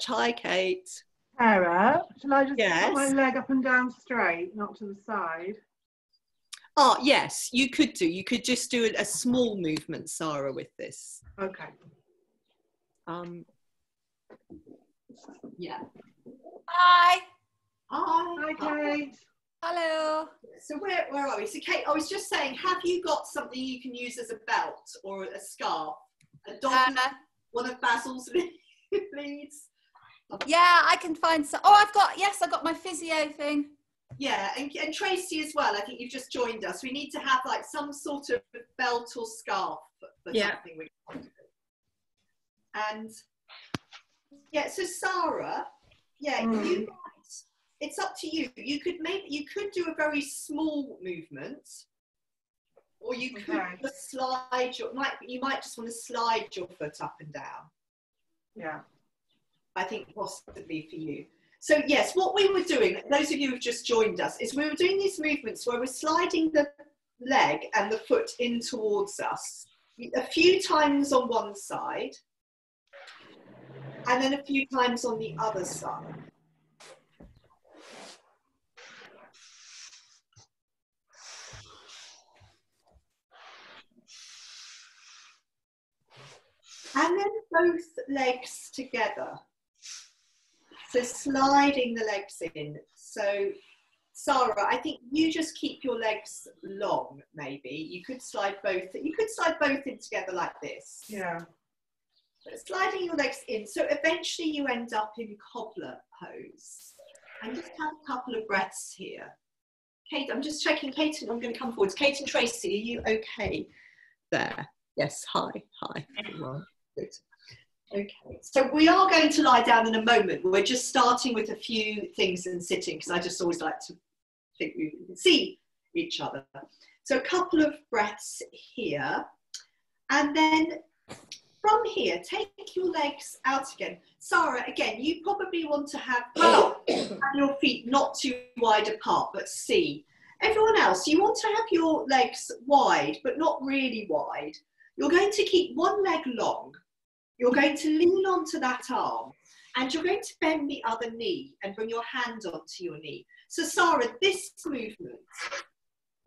Hi, Kate. Sarah, shall I just Yes. put my leg up and down straight, not to the side? Oh, yes, you could do. You could just do a small movement, Sarah, with this. Okay. Yeah. Hi. Hi, Kate. Hello. So where are we? So Kate, I was just saying, have you got something you can use as a belt or a scarf? A dog, one of Basil's leads? Yeah, I can find some. Oh, I've got my physio thing. Yeah, and Tracy as well. I think you've just joined us. We need to have like some sort of belt or scarf for something we want to do. And yeah, so Sarah, it's up to you. You could do a very small movement, or you could just slide you might just want to slide your foot up and down. Yeah. I think possibly for you. So yes, what we were doing, those of you who've just joined us, is we were doing these movements where we're sliding the leg and the foot in towards us a few times on one side and then a few times on the other side. And then both legs together. So sliding the legs in. So Sarah, I think you just keep your legs long, maybe. You could slide both in together like this. Yeah. But sliding your legs in. So eventually you end up in cobbler pose. And just have a couple of breaths here. Kate, I'm just checking. Kate, I'm going to come forwards. Kate and Tracy, are you okay there? Yes, hi. Everyone. Good. Okay, so we are going to lie down in a moment. We're just starting with a few things and sitting, because I just always like to think we can see each other. So a couple of breaths here, and then from here, take your legs out again. Sarah, again, you probably want to have your feet not too wide apart, but see. Everyone else, you want to have your legs wide, but not really wide. You're going to keep one leg long. You're going to lean onto that arm, and you're going to bend the other knee and bring your hand onto your knee. So Sarah, this movement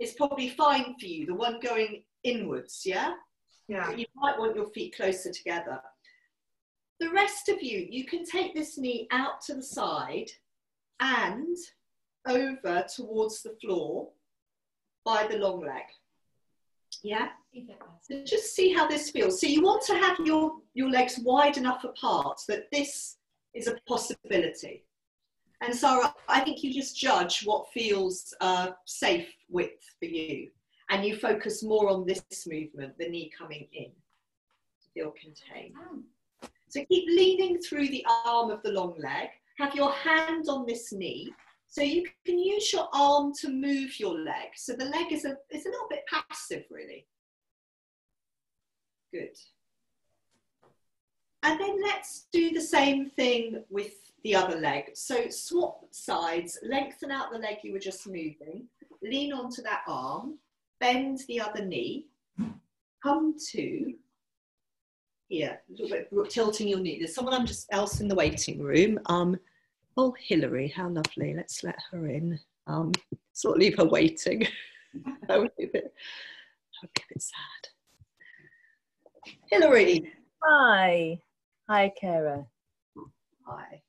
is probably fine for you, the one going inwards, yeah? Yeah. But you might want your feet closer together. The rest of you, you can take this knee out to the side and over towards the floor by the long leg. Yeah? So just see how this feels. So you want to have your legs wide enough apart that this is a possibility. And Sarah, I think you just judge what feels safe width for you. And you focus more on this movement, the knee coming in to feel contained. So keep leaning through the arm of the long leg. Have your hand on this knee. So you can use your arm to move your leg. So the leg is a little bit passive, really. Good. And then let's do the same thing with the other leg. So swap sides, lengthen out the leg you were just moving, lean onto that arm, bend the other knee, come to here, a little bit tilting your knee. There's someone else in the waiting room. Oh, Hilary, how lovely. Let's let her in. Let's not leave her waiting. That would be a bit sad. Hilary. Hi. Hi, Kara. Hi.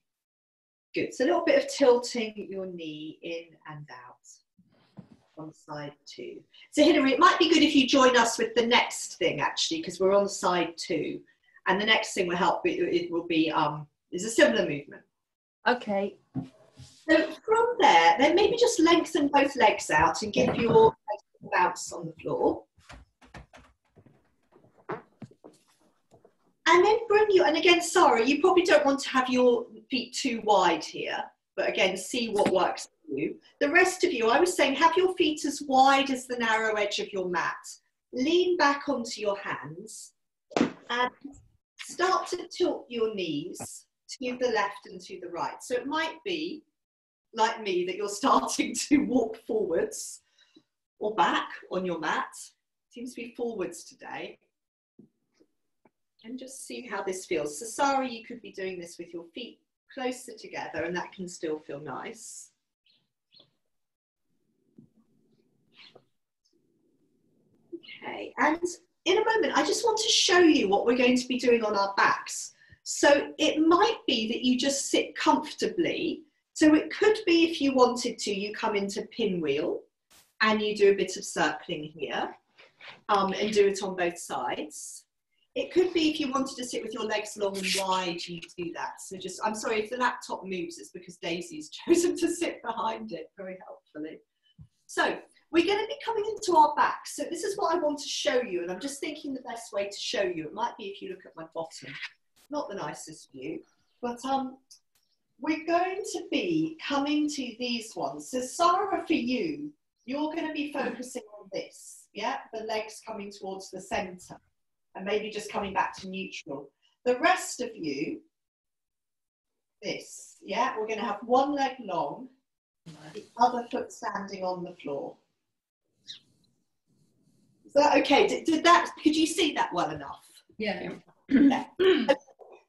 Good. So a little bit of tilting your knee in and out on side 2. So Hilary, it might be good if you join us with the next thing, actually, because we're on side 2. And the next thing will help. It will be is a similar movement. Okay. So from there, then maybe just lengthen both legs out and give your legs a bounce on the floor. And then and again, Sarah, you probably don't want to have your feet too wide here, but again, see what works for you. The rest of you, I was saying, have your feet as wide as the narrow edge of your mat. Lean back onto your hands and start to tilt your knees to the left and to the right. So it might be, like me, that you're starting to walk forwards or back on your mat. Seems to be forwards today. And just see how this feels. So Sarah, you could be doing this with your feet closer together, and that can still feel nice. Okay, and in a moment, I just want to show you what we're going to be doing on our backs. So it might be that you just sit comfortably. So it could be, if you wanted to, you come into pinwheel and you do a bit of circling here and do it on both sides. It could be if you wanted to sit with your legs long and wide, you do that. So just, I'm sorry, if the laptop moves, it's because Daisy's chosen to sit behind it very helpfully. So we're going to be coming into our back. So this is what I want to show you, and I'm just thinking the best way to show you. It might be if you look at my bottom. Not the nicest view, but we're going to be coming to these ones. So Sarah, for you, you're going to be focusing on this, yeah? The legs coming towards the center and maybe just coming back to neutral. The rest of you, this, yeah? We're going to have one leg long, the other foot standing on the floor. Is that okay? Could you see that well enough? Yeah. Yeah.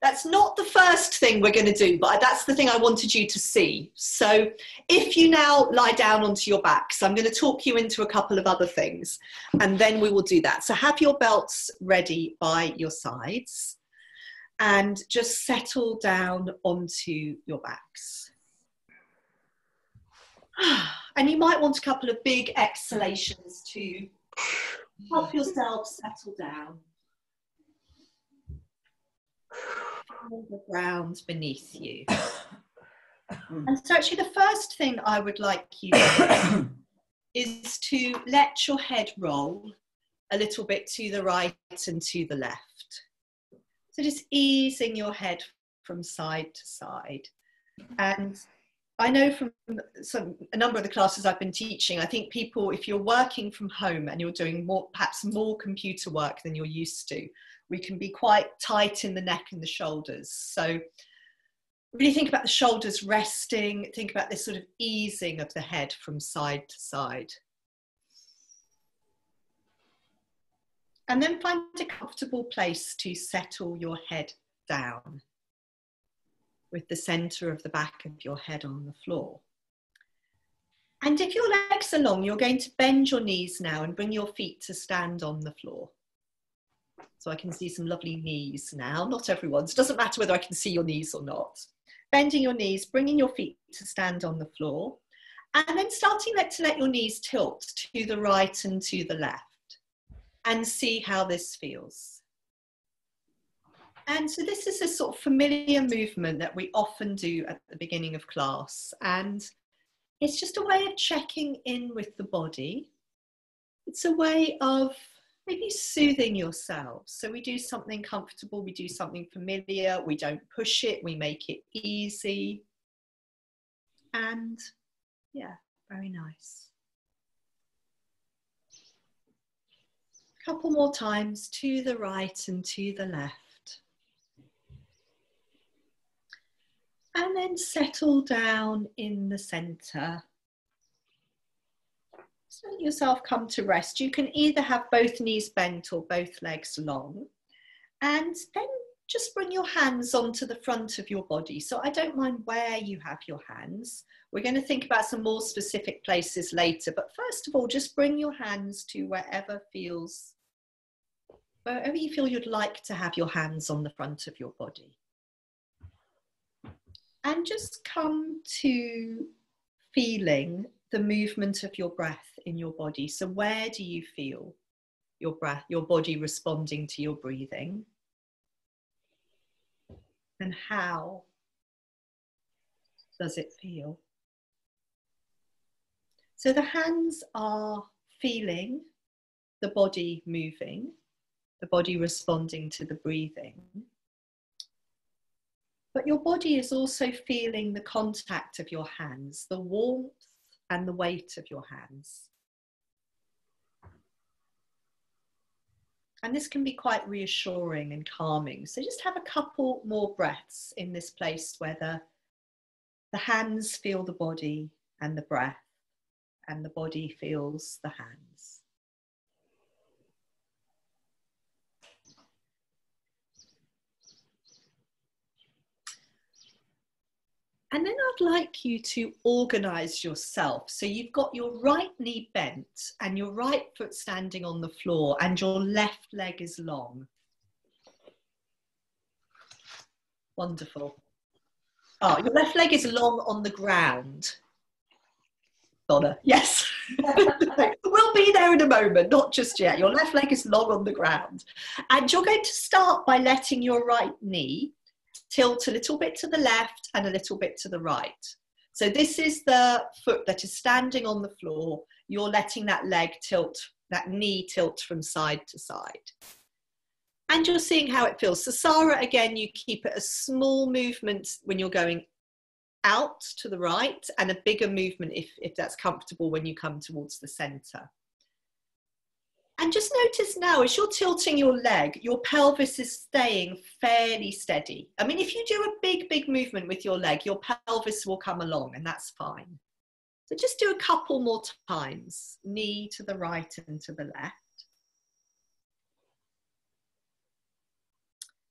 That's not the first thing we're going to do, but that's the thing I wanted you to see. So if you now lie down onto your backs, I'm going to talk you into a couple of other things, and then we will do that. So have your belts ready by your sides and just settle down onto your backs. And you might want a couple of big exhalations to help yourself settle down. The ground beneath you. And so actually the first thing I would like you to do is to let your head roll a little bit to the right and to the left. So just easing your head from side to side. And I know from a number of the classes I've been teaching, I think people, if you're working from home and you're doing perhaps more computer work than you're used to, we can be quite tight in the neck and the shoulders. So really think about the shoulders resting, think about this sort of easing of the head from side to side. And then find a comfortable place to settle your head down with the center of the back of your head on the floor. And if your legs are long, you're going to bend your knees now and bring your feet to stand on the floor. So I can see some lovely knees now, not everyone's. It doesn't matter whether I can see your knees or not. Bending your knees, bringing your feet to stand on the floor, and then starting to let your knees tilt to the right and to the left, and see how this feels. And so this is a sort of familiar movement that we often do at the beginning of class, and it's just a way of checking in with the body. It's a way of maybe soothing yourselves. So we do something comfortable, we do something familiar, we don't push it, we make it easy. And yeah, very nice. A couple more times to the right and to the left. And then settle down in the center. So let yourself come to rest. You can either have both knees bent or both legs long. And then just bring your hands onto the front of your body. So I don't mind where you have your hands. We're going to think about some more specific places later. But first of all, just bring your hands to wherever you feel you'd like to have your hands on the front of your body. And just come to feeling the movement of your breath in your body. So where do you feel your breath, your body responding to your breathing? And how does it feel? So the hands are feeling the body moving, the body responding to the breathing. But your body is also feeling the contact of your hands, the warmth and the weight of your hands. And this can be quite reassuring and calming. So just have a couple more breaths in this place where the hands feel the body and the breath, and the body feels the hands. And then I'd like you to organise yourself. So you've got your right knee bent and your right foot standing on the floor and your left leg is long. Wonderful. Oh, your left leg is long on the ground. Donna, yes. We'll be there in a moment, not just yet. Your left leg is long on the ground. And you're going to start by letting your right knee tilt a little bit to the left and a little bit to the right. So this is the foot that is standing on the floor. You're letting that leg tilt, that knee tilt from side to side. And you're seeing how it feels. So Sarah, again, you keep it a small movement when you're going out to the right and a bigger movement if that's comfortable when you come towards the center. And just notice now, as you're tilting your leg, your pelvis is staying fairly steady. I mean, if you do a big movement with your leg, your pelvis will come along and that's fine. So just do a couple more times, knee to the right and to the left.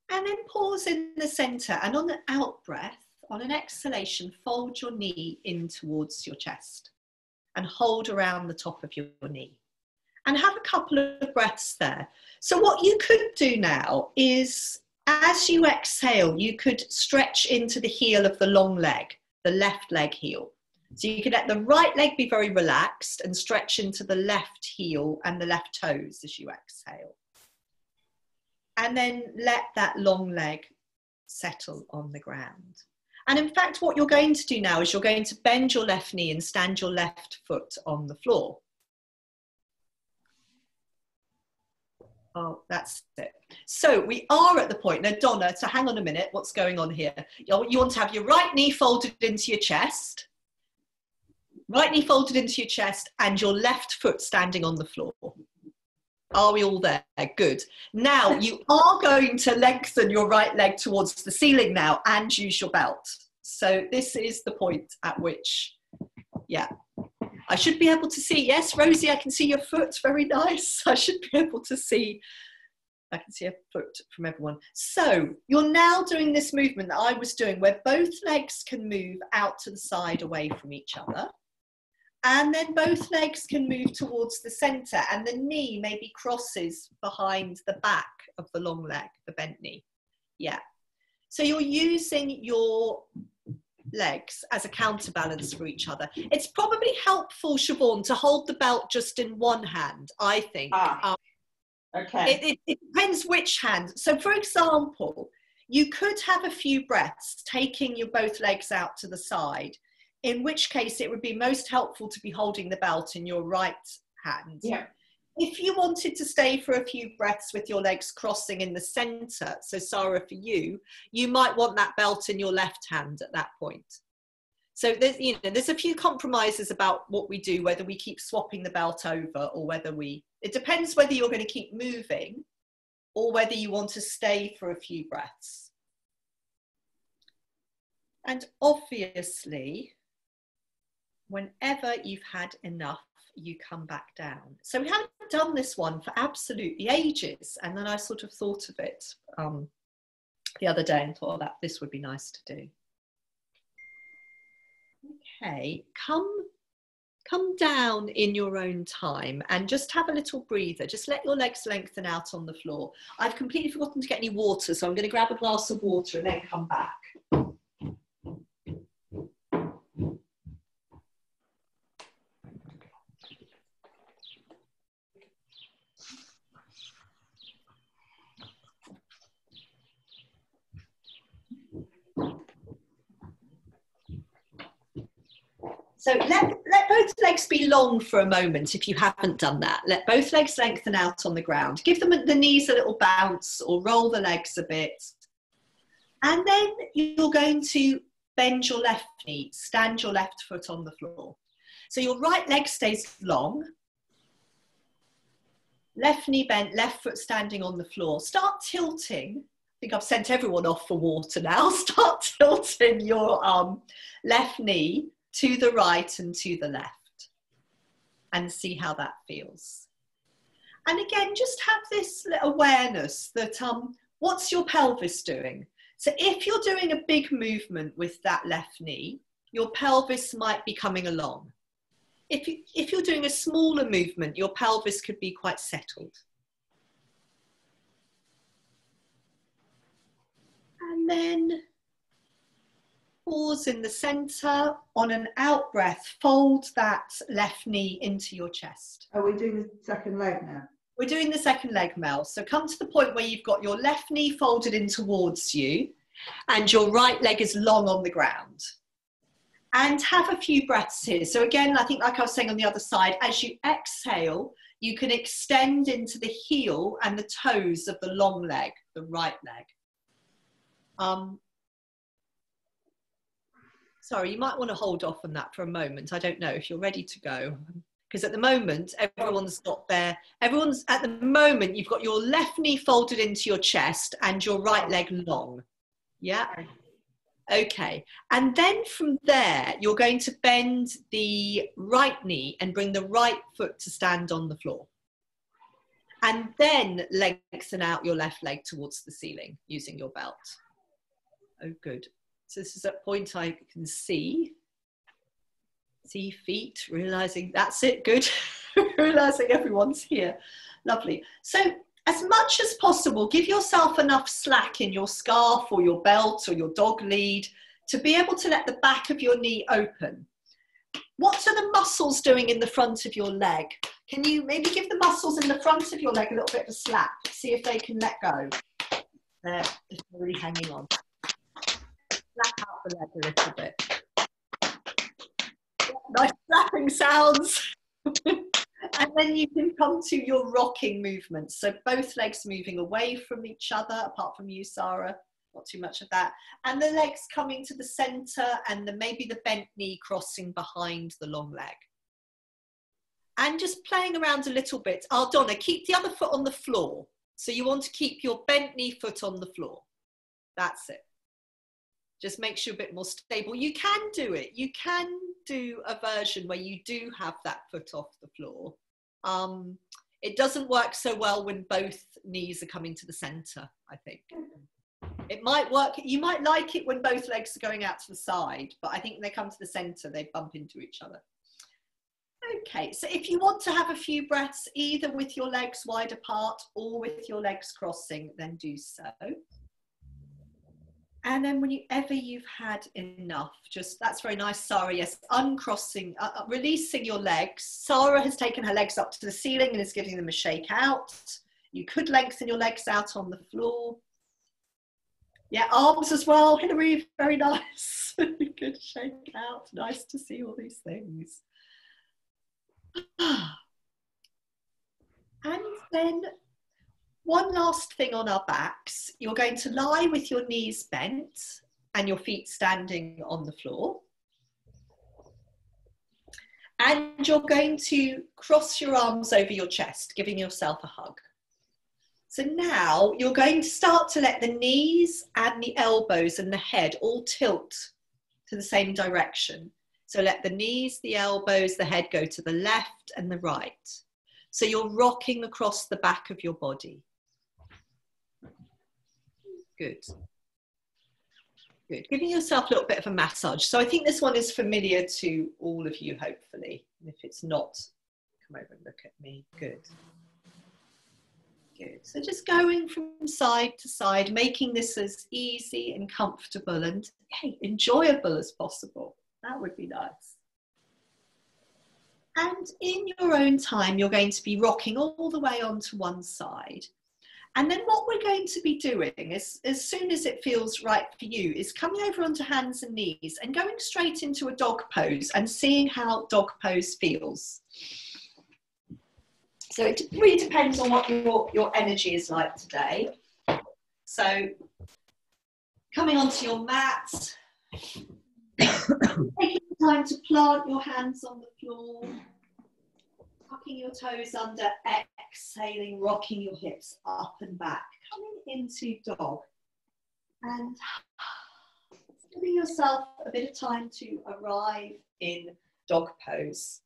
And then pause in the center, and on an out breath, on an exhalation, fold your knee in towards your chest and hold around the top of your knee. And have a couple of breaths there. So what you could do now is, as you exhale, you could stretch into the heel of the long leg, the left leg heel. So you could let the right leg be very relaxed and stretch into the left heel and the left toes as you exhale. And then let that long leg settle on the ground. And in fact, what you're going to do now is you're going to bend your left knee and stand your left foot on the floor. Oh, that's it. So we are at the point, now Donna, so hang on a minute, what's going on here? You want to have your right knee folded into your chest, right knee folded into your chest, and your left foot standing on the floor. Are we all there? Good. Now you are going to lengthen your right leg towards the ceiling now and use your belt. So this is the point at which, yeah. I should be able to see, yes, Rosie, I can see your foot, very nice. I should be able to see, I can see a foot from everyone. So you're now doing this movement that I was doing where both legs can move out to the side away from each other. And then both legs can move towards the center and the knee maybe crosses behind the back of the long leg, the bent knee. Yeah. So you're using your legs as a counterbalance for each other. It's probably helpful, Siobhan, to hold the belt just in one hand, I think. Okay. It depends which hand. So for example, you could have a few breaths taking your both legs out to the side, in which case it would be most helpful to be holding the belt in your right hand. Yeah. If you wanted to stay for a few breaths with your legs crossing in the center, so Sarah, for you, you might want that belt in your left hand at that point. So there's a few compromises about what we do, whether we keep swapping the belt over or whether it depends whether you're going to keep moving or whether you want to stay for a few breaths. And obviously, whenever you've had enough, you come back down. So we haven't done this one for absolutely ages, and then I sort of thought of it the other day and thought that this would be nice to do. Okay, come down in your own time and just have a little breather. Just let your legs lengthen out on the floor. I've completely forgotten to get any water, so I'm going to grab a glass of water and then come back. So let both legs be long for a moment if you haven't done that. Let both legs lengthen out on the ground. Give them the knees a little bounce or roll the legs a bit. And then you're going to bend your left knee, stand your left foot on the floor. So your right leg stays long. Left knee bent, left foot standing on the floor. Start tilting. I think I've sent everyone off for water now. Start tilting your left knee to the right and to the left and see how that feels. And again, just have this awareness that what's your pelvis doing? So if you're doing a big movement with that left knee, your pelvis might be coming along. If you're doing a smaller movement, your pelvis could be quite settled. And then pause in the center. On an out breath, fold that left knee into your chest. Are we doing the second leg now? We're doing the second leg, Mel. So come to the point where you've got your left knee folded in towards you and your right leg is long on the ground. And have a few breaths here. So again, I think like I was saying on the other side, as you exhale, you can extend into the heel and the toes of the long leg, the right leg. Sorry, you might want to hold off on that for a moment. I don't know if you're ready to go. Because at the moment, at the moment, you've got your left knee folded into your chest and your right leg long. Yeah? Okay. And then from there, you're going to bend the right knee and bring the right foot to stand on the floor. And then lengthen out your left leg towards the ceiling using your belt. Oh, good. So this is a point I can see feet, realizing that's it, good. Realizing everyone's here. Lovely. So as much as possible, give yourself enough slack in your scarf or your belt or your dog lead to be able to let the back of your knee open. What are the muscles doing in the front of your leg? Can you maybe give the muscles in the front of your leg a little bit of a slap? See if they can let go. They're really hanging on. Slap out the leg a little bit. Nice slapping sounds. And then you can come to your rocking movements. So both legs moving away from each other, apart from you, Sarah. Not too much of that. And the legs coming to the center and maybe the bent knee crossing behind the long leg. And just playing around a little bit. Donna, keep the other foot on the floor. So you want to keep your bent knee foot on the floor. That's it. Just makes you a bit more stable. You can do it. You can do a version where you do have that foot off the floor. It doesn't work so well when both knees are coming to the center, I think. It might work. You might like it when both legs are going out to the side, but I think when they come to the center, they bump into each other. Okay, so if you want to have a few breaths, either with your legs wide apart or with your legs crossing, then do so. And then whenever you've had enough, that's very nice, Sarah, yes, uncrossing, releasing your legs. Sarah has taken her legs up to the ceiling and is giving them a shake out. You could lengthen your legs out on the floor. Yeah, arms as well, Hilary, very nice. Good shake out, nice to see all these things. And then one last thing on our backs, you're going to lie with your knees bent and your feet standing on the floor. And you're going to cross your arms over your chest, giving yourself a hug. So now you're going to start to let the knees and the elbows and the head all tilt to the same direction. So let the knees, the elbows, the head go to the left and the right. So you're rocking across the back of your body. Good. Good. Giving yourself a little bit of a massage. So I think this one is familiar to all of you, hopefully. And if it's not, come over and look at me. Good. Good. So just going from side to side, making this as easy and comfortable and, hey, enjoyable as possible. That would be nice. And in your own time, you're going to be rocking all the way onto one side. And then what we're going to be doing is, as soon as it feels right for you, is coming over onto hands and knees and going straight into a dog pose and seeing how dog pose feels. So it really depends on what your energy is like today. So coming onto your mat, taking the time to plant your hands on the floor, tucking your toes under, exhaling, rocking your hips up and back, coming into dog and giving yourself a bit of time to arrive in dog pose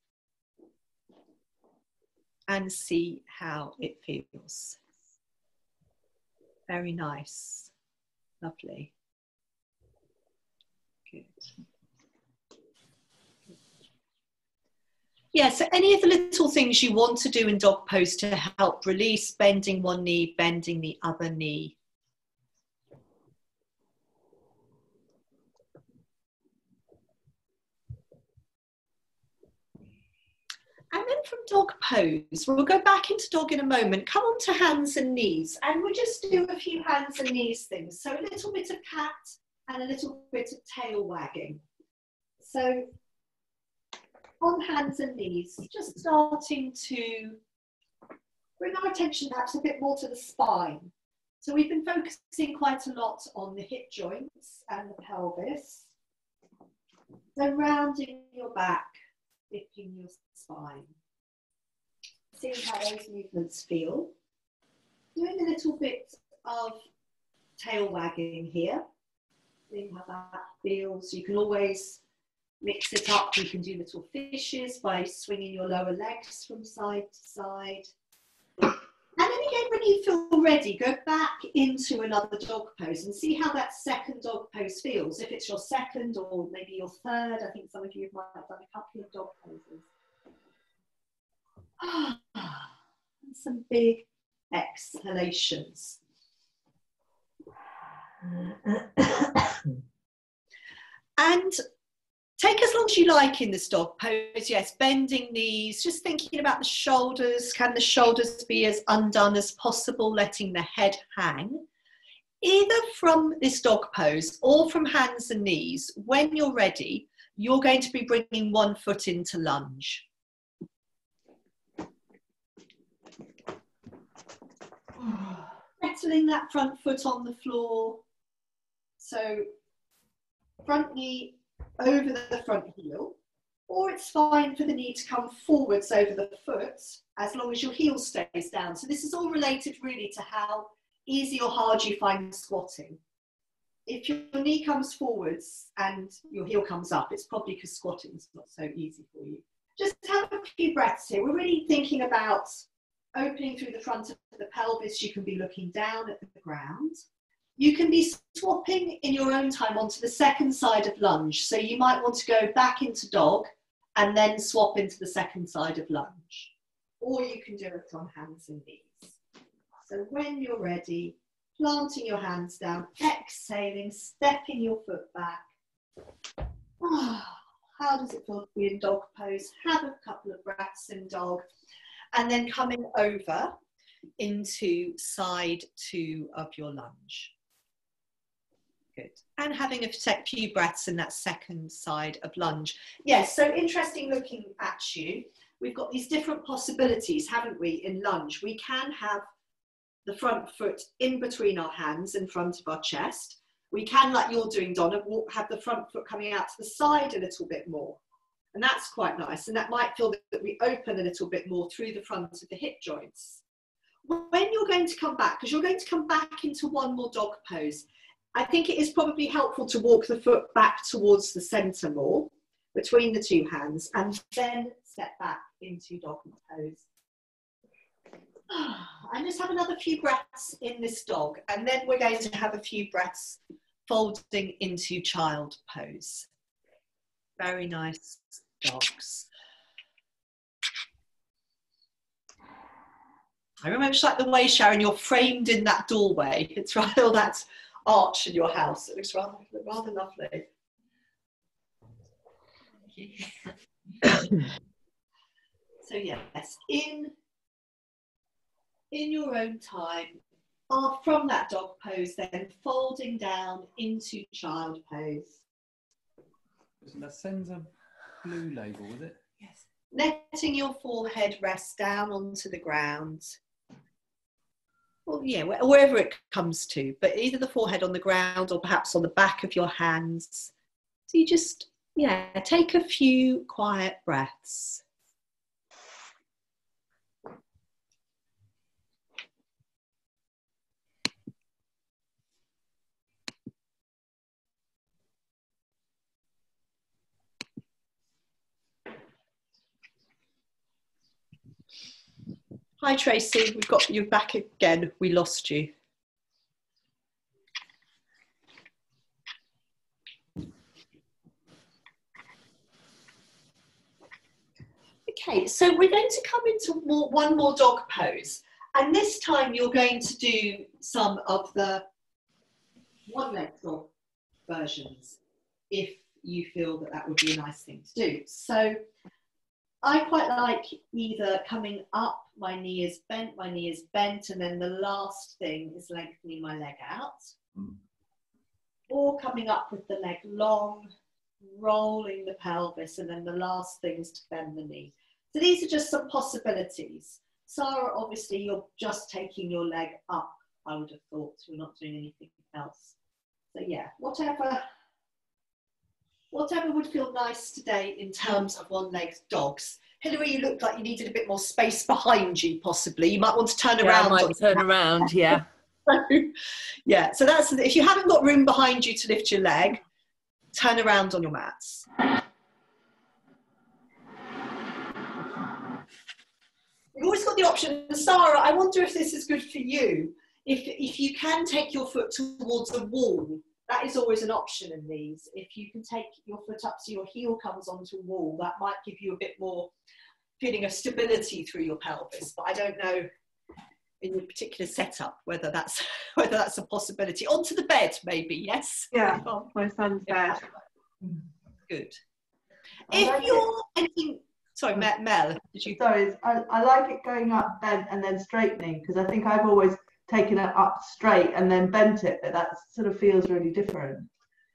and see how it feels. Very nice, lovely. Good. Yeah, so any of the little things you want to do in dog pose to help release, bending one knee, bending the other knee. And then from dog pose, we'll go back into dog in a moment. Come on to hands and knees, and we'll just do a few hands and knees things. So a little bit of cat and a little bit of tail wagging. So on hands and knees, just starting to bring our attention perhaps a bit more to the spine. So we've been focusing quite a lot on the hip joints and the pelvis. So rounding your back, lifting your spine. Seeing how those movements feel. Doing a little bit of tail wagging here. Seeing how that feels. You can always mix it up. You can do little fishes by swinging your lower legs from side to side. And then again, when you feel ready, go back into another dog pose and see how that second dog pose feels. If it's your second or maybe your third, I think some of you might have done a couple of dog poses. And some big exhalations. And take as long as you like in this dog pose. Yes, bending knees, just thinking about the shoulders. Can the shoulders be as undone as possible, letting the head hang? Either from this dog pose or from hands and knees, when you're ready, you're going to be bringing one foot into lunge. Settling that front foot on the floor. So front knee over the front heel, or it's fine for the knee to come forwards over the foot as long as your heel stays down. So this is all related really to how easy or hard you find squatting. If your knee comes forwards and your heel comes up, it's probably because squatting is not so easy for you. Just have a few breaths here. We're really thinking about opening through the front of the pelvis. You can be looking down at the ground. You can be swapping in your own time onto the second side of lunge. So you might want to go back into dog and then swap into the second side of lunge. Or you can do it on hands and knees. So when you're ready, planting your hands down, exhaling, stepping your foot back. How does it feel to be in dog pose? Have a couple of breaths in dog. And then coming over into side 2 of your lunge. Good. And having a few breaths in that second side of lunge. Yes, so interesting looking at you. We've got these different possibilities, haven't we, in lunge. We can have the front foot in between our hands in front of our chest. We can, like you're doing, Donna, have the front foot coming out to the side a little bit more. And that's quite nice. And that might feel that we open a little bit more through the front of the hip joints. When you're going to come back, because you're going to come back into one more dog pose, I think it is probably helpful to walk the foot back towards the center more, between the two hands, and then step back into dog pose. And just have another few breaths in this dog, and then we're going to have a few breaths folding into child pose. Very nice dogs. I remember it's like the way, Sharon, you're framed in that doorway. It's right, all that arch in your house. It looks rather lovely. So yes, in your own time, from that dog pose, then folding down into child pose. That sends a blue label, was it? Yes. Letting your forehead rest down onto the ground. Well, yeah, wherever it comes to, but either the forehead on the ground or perhaps on the back of your hands. So you just, yeah, take a few quiet breaths. Hi Tracy, we've got you back again. We lost you. Okay, so we're going to come into one more dog pose. And this time you're going to do some of the one-leg dog versions, if you feel that that would be a nice thing to do. So I quite like either coming up, my knee is bent, and then the last thing is lengthening my leg out. Or coming up with the leg long, rolling the pelvis, and then the last thing is to bend the knee. So these are just some possibilities. Sarah, obviously you're just taking your leg up, I would have thought. You're not doing anything else. So yeah, whatever would feel nice today in terms of one-legged dogs. Hilary, you looked like you needed a bit more space behind you, possibly. You might want to turn around. I might turn around, yeah. Yeah, so that's, if you haven't got room behind you to lift your leg, turn around on your mats. You've always got the option. Sarah, I wonder if this is good for you. If you can take your foot towards a wall, that is always an option in these. If you can take your foot up so your heel comes onto a wall, that might give you a bit more feeling of stability through your pelvis. But I don't know in your particular setup whether that's a possibility. Onto the bed, maybe, yes? Yeah, my son's bed. Good. I If you're anything, sorry, Mel, did you? Sorry, I like it going up, bent, and then straightening, because I think I've always taken it up straight and then bent it, but that sort of feels really different.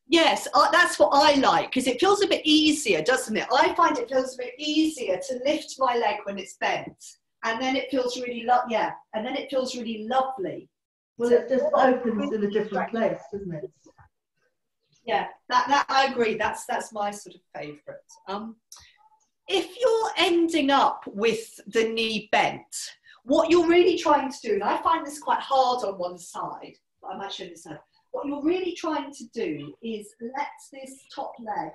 Yes, that's what I like, because it feels a bit easier, doesn't it? I find it feels a bit easier to lift my leg when it's bent, and then it feels really really lovely. Well, it just opens in a different place, doesn't it? Yeah, that I agree. That's my sort of favourite. If you're ending up with the knee bent, what you're really trying to do, and I find this quite hard on one side, but I might show this side. What you're really trying to do is let this top leg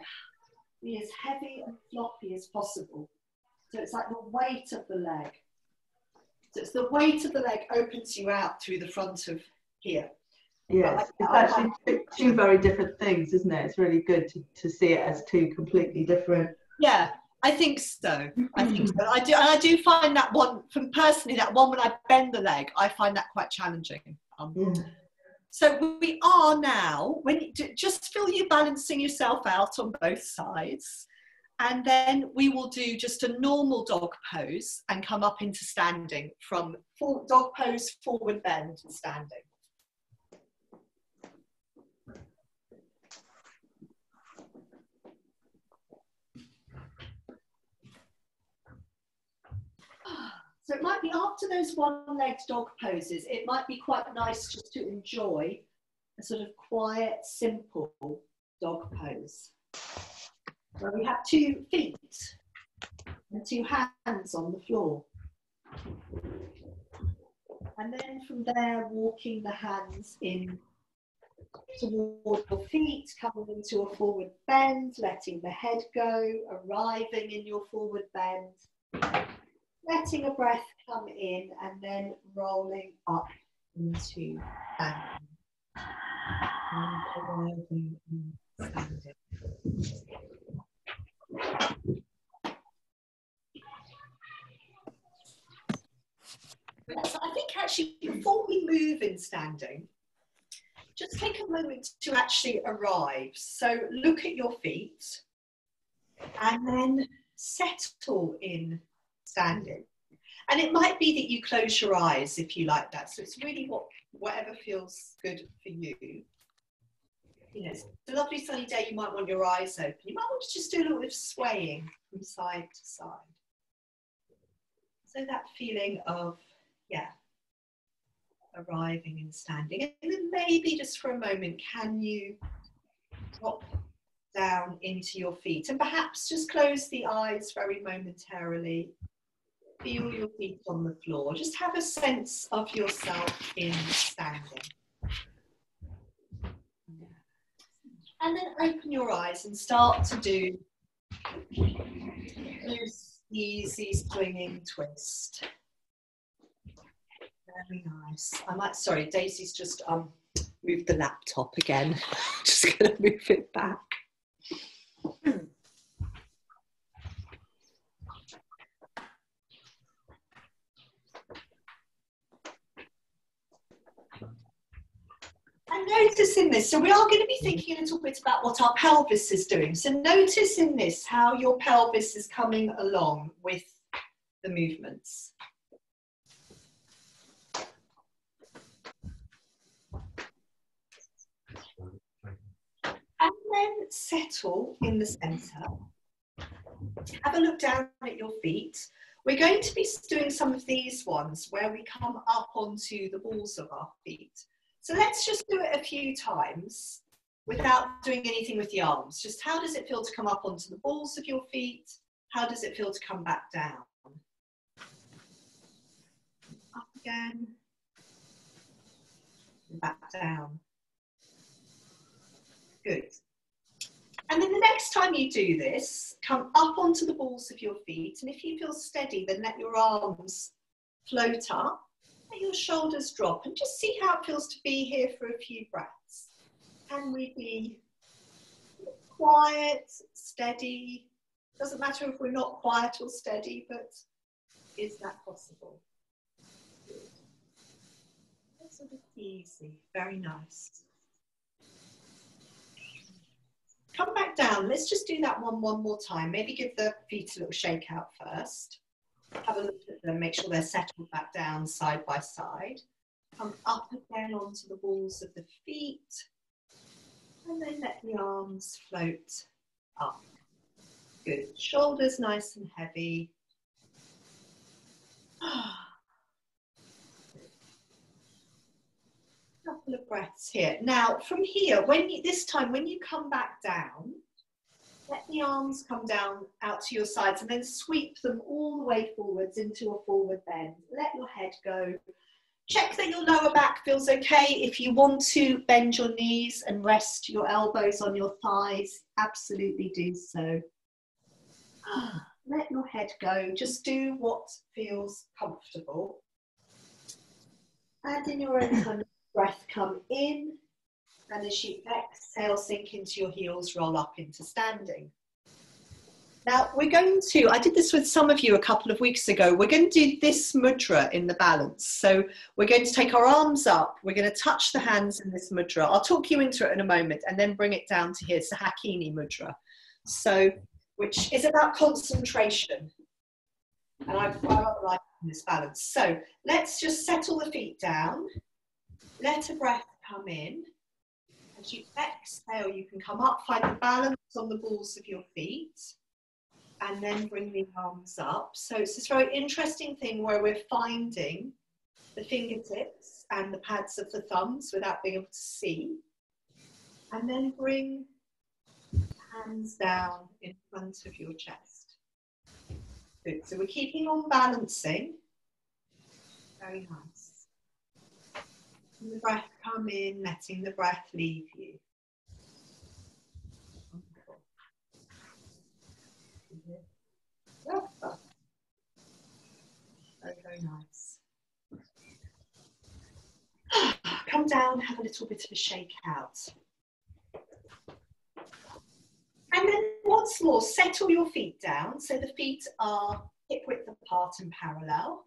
be as heavy and floppy as possible. So it's like the weight of the leg. So it's the weight of the leg opens you out through the front of here. Yes, it's actually two very different things, isn't it? It's really good to see it as two completely different. Yeah, I think so. I do find that one, from personally, that one when I bend the leg, I find that quite challenging. So we are now, just feel you balancing yourself out on both sides. And then we will do just a normal dog pose and come up into standing from dog pose, forward bend, and standing. So it might be after those one-legged dog poses, it might be quite nice just to enjoy a sort of quiet, simple dog pose, where we have 2 feet and 2 hands on the floor. And then from there, walking the hands in toward your feet, coming into a forward bend, letting the head go, arriving in your forward bend, letting a breath come in, and then rolling up into standing. And arriving in standing. So I think actually before we move in standing, just take a moment to actually arrive. So look at your feet and then settle in standing. And it might be that you close your eyes if you like that. So it's really whatever feels good for you. You know, it's a lovely sunny day, you might want your eyes open. You might want to just do a little bit of swaying from side to side. So that feeling of, yeah, arriving and standing. And then maybe just for a moment, can you drop down into your feet and perhaps just close the eyes very momentarily. Feel your feet on the floor. Just have a sense of yourself in standing. And then open your eyes and start to do this easy swinging twist. Very nice. Sorry, Daisy's just moved the laptop again. Just going to move it back. And notice in this, so we are going to be thinking a little bit about what our pelvis is doing. So notice in this how your pelvis is coming along with the movements. And then settle in the centre. Have a look down at your feet. We're going to be doing some of these ones where we come up onto the balls of our feet. So let's just do it a few times without doing anything with the arms. Just how does it feel to come up onto the balls of your feet? How does it feel to come back down? Up again. And back down. Good. And then the next time you do this, come up onto the balls of your feet. And if you feel steady, then let your arms float up. Let your shoulders drop. And just see how it feels to be here for a few breaths. Can we be quiet, steady? Doesn't matter if we're not quiet or steady, but is that possible? Good. That's sort of easy. Very nice. Come back down. Let's just do that one more time. Maybe give the feet a little shake out first. Have a look at them. Make sure they're settled back down side by side. Come up again onto the balls of the feet. And then let the arms float up. Good. Shoulders nice and heavy. Couple of breaths here. Now from here, this time when you come back down, let the arms come down out to your sides and then sweep them all the way forwards into a forward bend. Let your head go. Check that your lower back feels okay. If you want to bend your knees and rest your elbows on your thighs, absolutely do so. Let your head go. Just do what feels comfortable. And in your own time, breath come in, and as you exhale, sink into your heels, roll up into standing. Now we're going to, I did this with some of you a couple of weeks ago, we're going to do this mudra in the balance. So we're going to take our arms up, we're going to touch the hands in this mudra. I'll talk you into it in a moment and then bring it down to here, Sahakini mudra. So, which is about concentration. And I rather like this balance. So let's just settle the feet down. Let a breath come in. As you exhale, you can come up, find the balance on the balls of your feet, and then bring the arms up. So it's this very interesting thing where we're finding the fingertips and the pads of the thumbs without being able to see. And then bring hands down in front of your chest. Good. So we're keeping on balancing. Very nice. And the breath come in, letting the breath leave you. Wonderful. Very, very nice. Come down, have a little bit of a shake out. And then once more, settle your feet down. So the feet are hip width apart and parallel.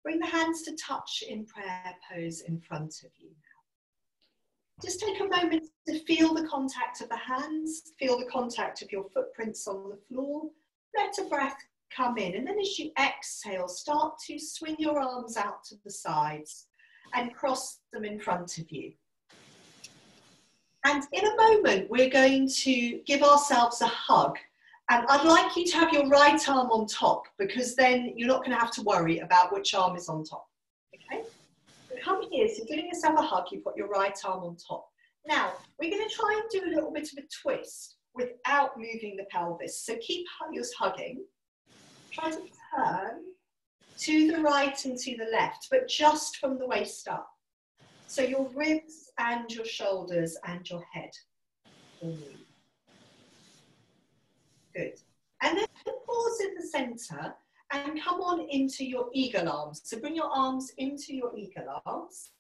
Bring the hands to touch in prayer pose in front of you now. Just take a moment to feel the contact of the hands, feel the contact of your footprints on the floor. Let a breath come in, and then as you exhale, start to swing your arms out to the sides and cross them in front of you. And in a moment, we're going to give ourselves a hug. And I'd like you to have your right arm on top, because then you're not going to have to worry about which arm is on top. Okay? So come here, so giving yourself a hug, you've got your right arm on top. Now, we're going to try and do a little bit of a twist without moving the pelvis. So keep yours hugging. Try to turn to the right and to the left, but just from the waist up. So your ribs and your shoulders and your head all move. Good. And then pause in the center and come on into your eagle arms. So bring your arms into your eagle arms.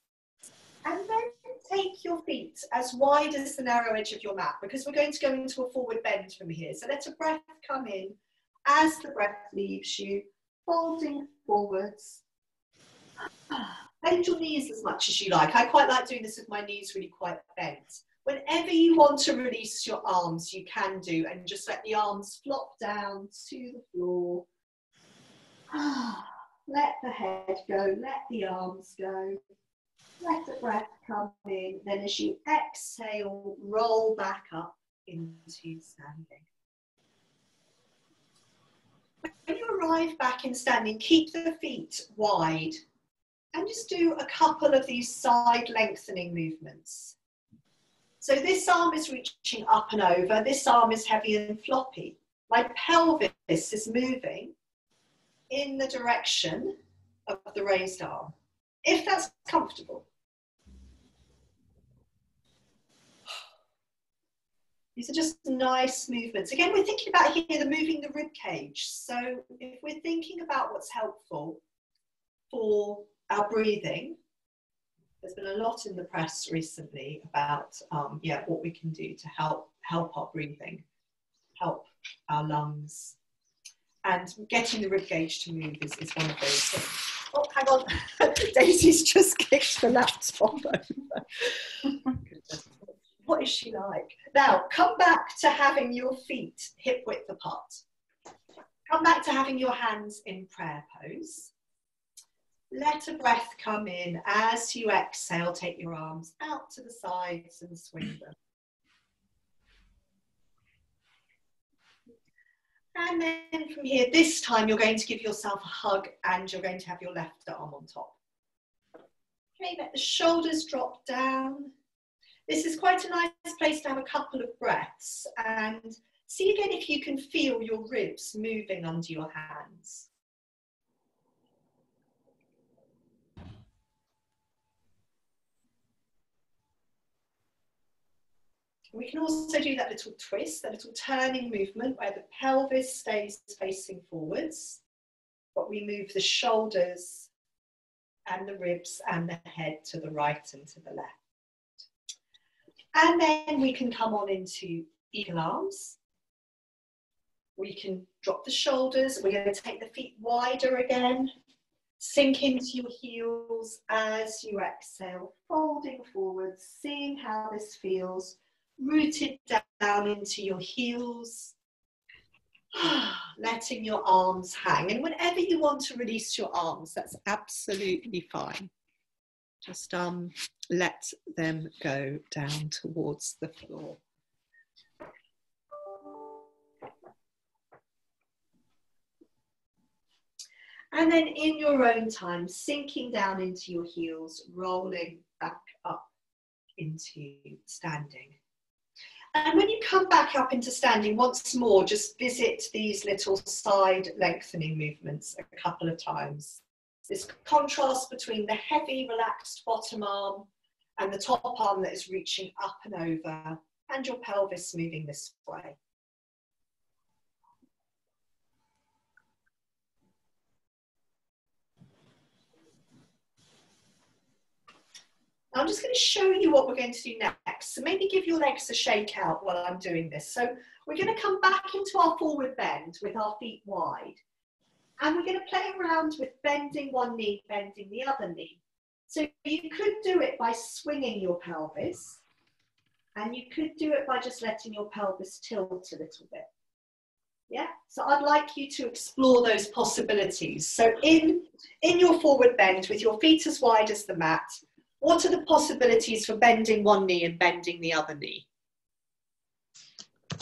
And then take your feet as wide as the narrow edge of your mat, because we're going to go into a forward bend from here. So let a breath come in as the breath leaves you, folding forwards. Bend your knees as much as you like. I quite like doing this with my knees really quite bent. Whenever you want to release your arms, you can do, and just let the arms flop down to the floor. Let the head go, let the arms go. Let the breath come in. Then as you exhale, roll back up into standing. When you arrive back in standing, keep the feet wide and just do a couple of these side lengthening movements. So this arm is reaching up and over, this arm is heavy and floppy. My pelvis is moving in the direction of the raised arm, if that's comfortable. These are just nice movements. Again, we're thinking about here the moving the rib cage. So if we're thinking about what's helpful for our breathing, there's been a lot in the press recently about what we can do to help our breathing, help our lungs, and getting the rib cage to move is one of those things. Oh, hang on, Daisy's just kicked the laptop over. Goodness. What is she like? Now, come back to having your feet hip width apart. Come back to having your hands in prayer pose. Let a breath come in. As you exhale, take your arms out to the sides and swing them. And then from here, this time you're going to give yourself a hug and you're going to have your left arm on top. Okay, let the shoulders drop down. This is quite a nice place to have a couple of breaths and see again if you can feel your ribs moving under your hands. We can also do that little twist, that little turning movement where the pelvis stays facing forwards, but we move the shoulders and the ribs and the head to the right and to the left. And then we can come on into eagle arms. We can drop the shoulders. We're going to take the feet wider again. Sink into your heels as you exhale, folding forwards, seeing how this feels. Rooted down into your heels. Letting your arms hang. And whenever you want to release your arms, that's absolutely fine. Just let them go down towards the floor. And then in your own time, sinking down into your heels, rolling back up into standing. And when you come back up into standing, once more, just visit these little side lengthening movements a couple of times. This contrast between the heavy, relaxed bottom arm and the top arm that is reaching up and over, and your pelvis moving this way. I'm just going to show you what we're going to do next. So maybe give your legs a shake out while I'm doing this. So we're going to come back into our forward bend with our feet wide. And we're going to play around with bending one knee, bending the other knee. So you could do it by swinging your pelvis. And you could do it by just letting your pelvis tilt a little bit. Yeah, so I'd like you to explore those possibilities. So in your forward bend with your feet as wide as the mat, what are the possibilities for bending one knee and bending the other knee?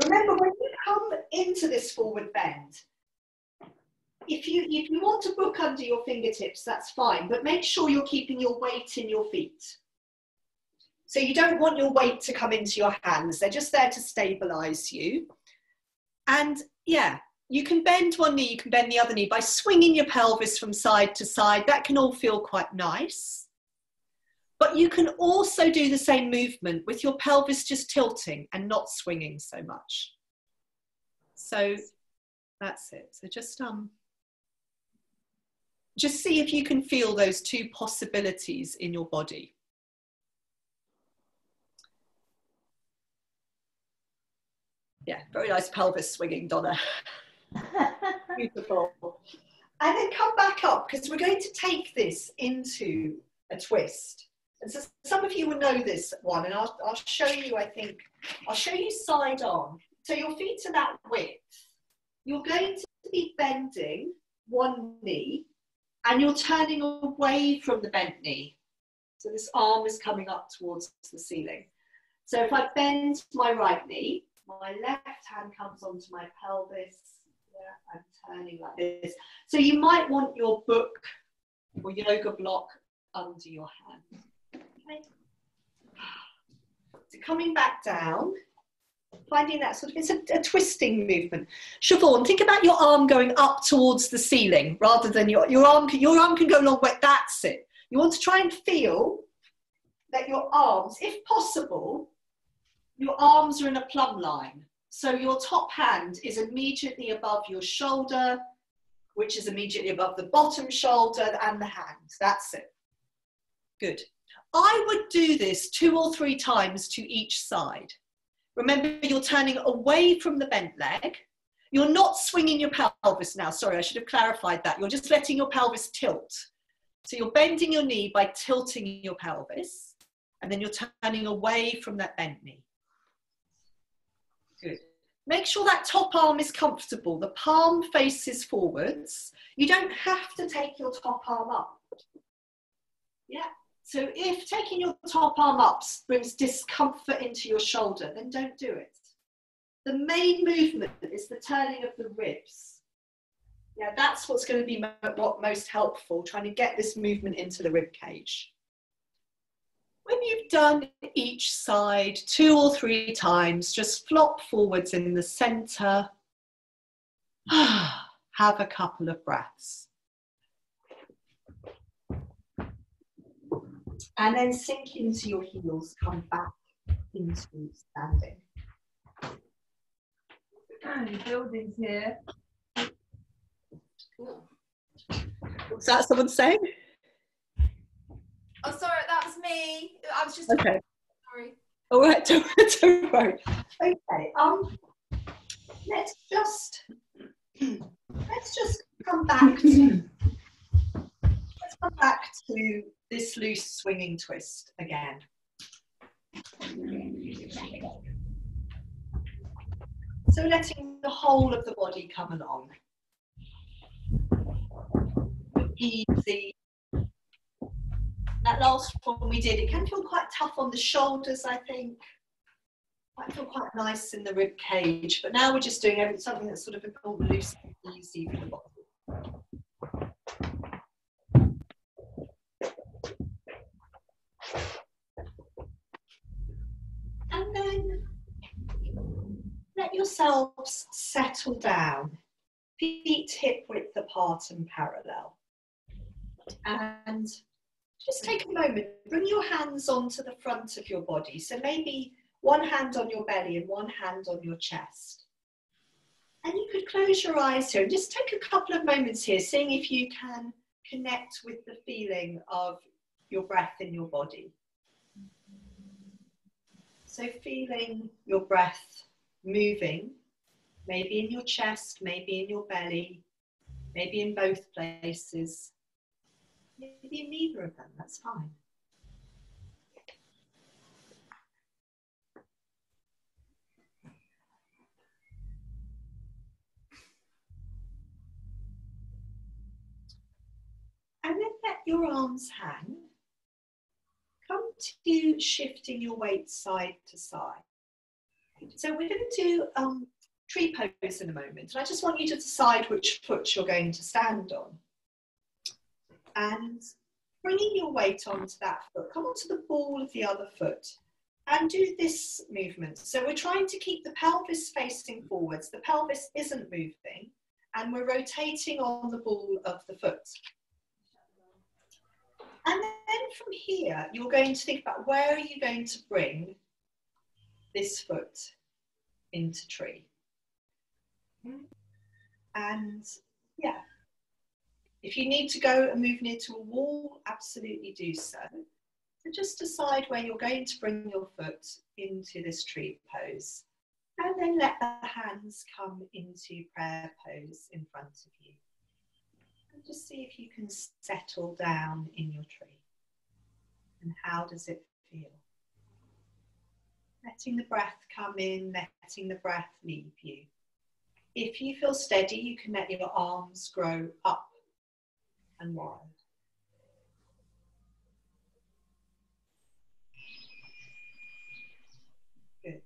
Remember, when you come into this forward bend, if you want to book under your fingertips, that's fine, but make sure you're keeping your weight in your feet. So you don't want your weight to come into your hands. They're just there to stabilize you. And yeah, you can bend one knee, you can bend the other knee by swinging your pelvis from side to side. That can all feel quite nice. But you can also do the same movement with your pelvis just tilting and not swinging so much. So that's it. So just see if you can feel those two possibilities in your body. Yeah, very nice pelvis swinging, Donna. Beautiful. And then come back up, because we're going to take this into a twist. And so some of you will know this one, and I'll show you, I'll show you side on. So your feet are that width. You're going to be bending one knee, and you're turning away from the bent knee. So this arm is coming up towards the ceiling. So if I bend my right knee, my left hand comes onto my pelvis. Yeah, I'm turning like this. So you might want your book or yoga block under your hand. Okay. So coming back down, finding that sort of, it's a twisting movement. Siobhan, think about your arm going up towards the ceiling rather than your arm can go along where, that's it. You want to try and feel that your arms, if possible, your arms are in a plumb line. So your top hand is immediately above your shoulder, which is immediately above the bottom shoulder and the hand. That's it. Good. I would do this 2 or 3 times to each side. Remember, you're turning away from the bent leg. You're not swinging your pelvis now. Sorry, I should have clarified that. You're just letting your pelvis tilt. So you're bending your knee by tilting your pelvis, and then you're turning away from that bent knee. Good. Make sure that top arm is comfortable. The palm faces forwards. You don't have to take your top arm up. Yeah. So if taking your top arm up brings discomfort into your shoulder, then don't do it. The main movement is the turning of the ribs. Yeah, that's what's going to be most helpful, trying to get this movement into the rib cage. When you've done each side 2 or 3 times, just flop forwards in the center. Have a couple of breaths. And then sink into your heels, come back into standing. And buildings here. Was that someone saying? Oh, sorry, that was me. I was just okay. Sorry. All right, don't worry. Okay. Let's just come back to this loose swinging twist again. So letting the whole of the body come along. Easy. That last one we did, it can feel quite tough on the shoulders, I think. Might feel quite nice in the rib cage, but now we're just doing something that's sort of a bit loose and easy for the body. And then let yourselves settle down, feet hip width apart and parallel. And just take a moment, bring your hands onto the front of your body. So maybe one hand on your belly and one hand on your chest. And you could close your eyes here and just take a couple of moments here, seeing if you can connect with the feeling of your breath in your body. So feeling your breath moving, maybe in your chest, maybe in your belly, maybe in both places, maybe in neither of them, that's fine. And then let your arms hang. Come to shifting your weight side to side. So we're going to do tree pose in a moment. And I just want you to decide which foot you're going to stand on. And bringing your weight onto that foot, come onto the ball of the other foot and do this movement. So we're trying to keep the pelvis facing forwards. The pelvis isn't moving and we're rotating on the ball of the foot. And then from here, you're going to think about where are you going to bring this foot into tree. And yeah, if you need to go and move near to a wall, absolutely do so. So just decide where you're going to bring your foot into this tree pose. And then let the hands come into prayer pose in front of you. And just see if you can settle down in your tree. And how does it feel? Letting the breath come in, letting the breath leave you. If you feel steady, you can let your arms grow up and wide. Good.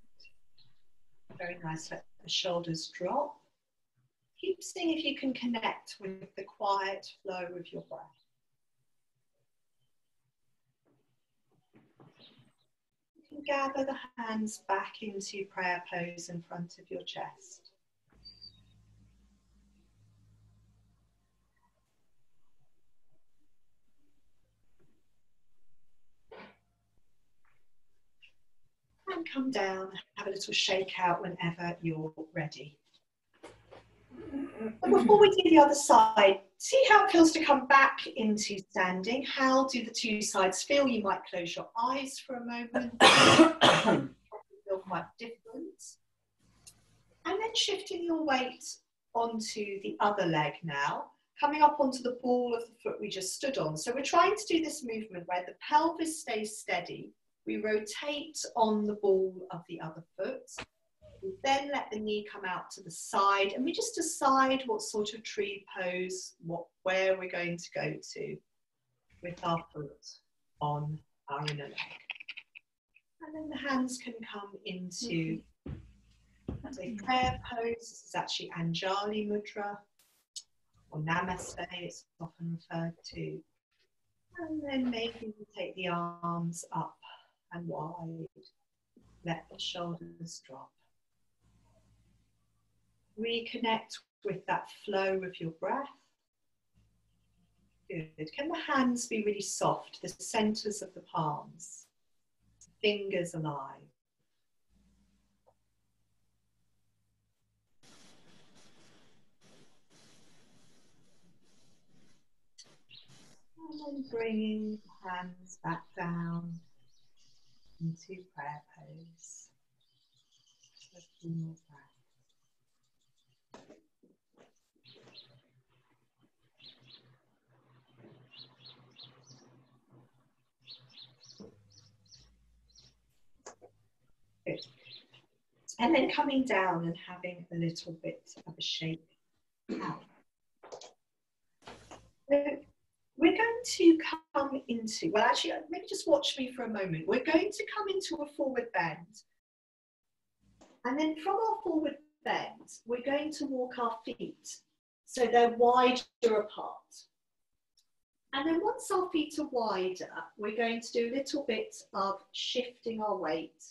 Very nice. Let the shoulders drop. Keep seeing if you can connect with the quiet flow of your breath. You can gather the hands back into prayer pose in front of your chest. And come down, have a little shake out whenever you're ready. But before we do the other side, see how it feels to come back into standing. How do the two sides feel? You might close your eyes for a moment. Feel quite different. And then shifting your weight onto the other leg now, coming up onto the ball of the foot we just stood on. So we're trying to do this movement where the pelvis stays steady. We rotate on the ball of the other foot. We then let the knee come out to the side, and we just decide what sort of tree pose, where we're going to go to with our foot on our inner leg. And then the hands can come into a prayer pose. This is actually Anjali Mudra, or Namaste, it's often referred to. And then maybe we take the arms up and wide. Let the shoulders drop. Reconnect with that flow of your breath. Good. Can the hands be really soft, the centers of the palms, fingers alive? And then bringing the hands back down into prayer pose. Just a few more breaths. Good. And then coming down and having a little bit of a shake out. So we're going to come into, well actually maybe just watch me for a moment. We're going to come into a forward bend. And then from our forward bend, we're going to walk our feet so they're wider apart. And then once our feet are wider, we're going to do a little bit of shifting our weight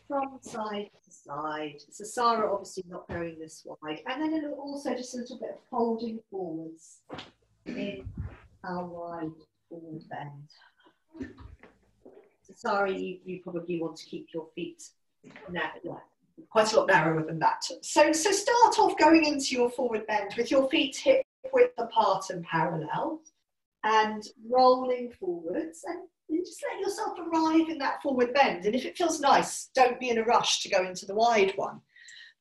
from side to side. So Sarah obviously not going this wide. And then also just a little bit of folding forwards in our wide forward bend. So Sarah, you probably want to keep your feet quite a lot narrower than that. So start off going into your forward bend with your feet hip width apart and parallel and rolling forwards, and just let yourself arrive in that forward bend. And if it feels nice, don't be in a rush to go into the wide one.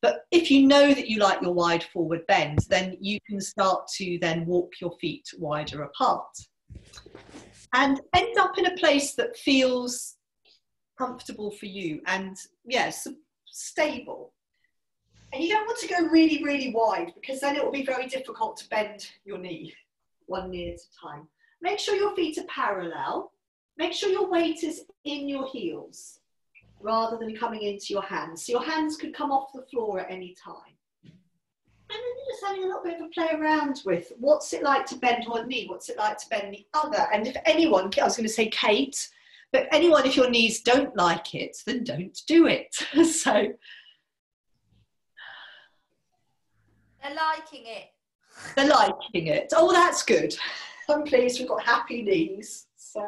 But if you know that you like your wide forward bend, then you can start to then walk your feet wider apart and end up in a place that feels comfortable for you and yes, stable. And you don't want to go really, really wide because then it will be very difficult to bend your knee one knee at a time. Make sure your feet are parallel. Make sure your weight is in your heels rather than coming into your hands. So your hands could come off the floor at any time. And then you're just having a little bit of a play around with what's it like to bend one knee, what's it like to bend the other. And if anyone, I was going to say Kate, but anyone, if your knees don't like it, then don't do it. So they're liking it. They're liking it. Oh, that's good. I'm pleased we've got happy knees. So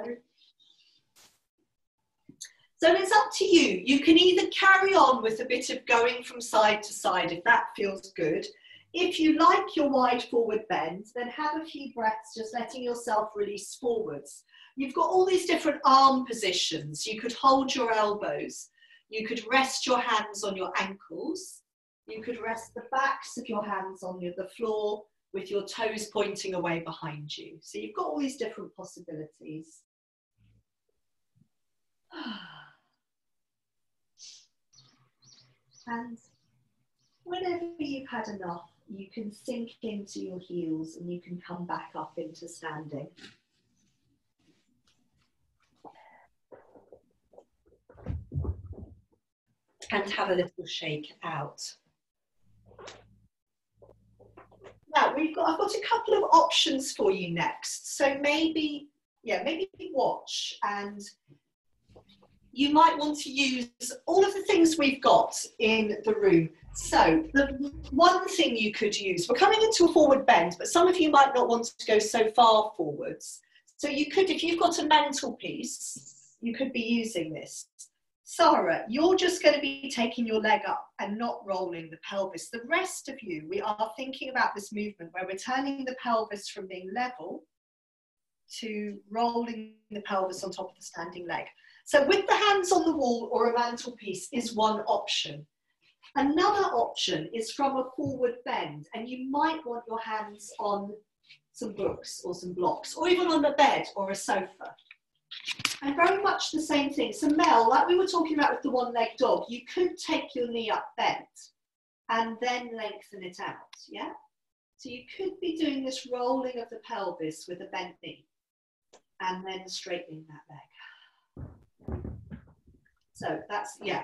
it's up to you. You can either carry on with a bit of going from side to side if that feels good. If you like your wide forward bend, then have a few breaths, just letting yourself release forwards. You've got all these different arm positions. You could hold your elbows. You could rest your hands on your ankles. You could rest the backs of your hands on the floor with your toes pointing away behind you. So you've got all these different possibilities. And whenever you've had enough, you can sink into your heels and you can come back up into standing. And have a little shake out. Now I've got a couple of options for you next. So maybe watch, and you might want to use all of the things we've got in the room. So the one thing you could use, we're coming into a forward bend, but some of you might not want to go so far forwards. So you could, if you've got a mantelpiece, you could be using this. Sarah, you're just going to be taking your leg up and not rolling the pelvis. The rest of you, we are thinking about this movement where we're turning the pelvis from being level to rolling the pelvis on top of the standing leg. So with the hands on the wall or a mantelpiece is one option. Another option is from a forward bend, and you might want your hands on some books or some blocks, or even on a bed or a sofa. And very much the same thing. So Mel, like we were talking about with the one-leg dog, you could take your knee up bent and then lengthen it out, yeah? So you could be doing this rolling of the pelvis with a bent knee and then straightening that leg. So that's, yeah.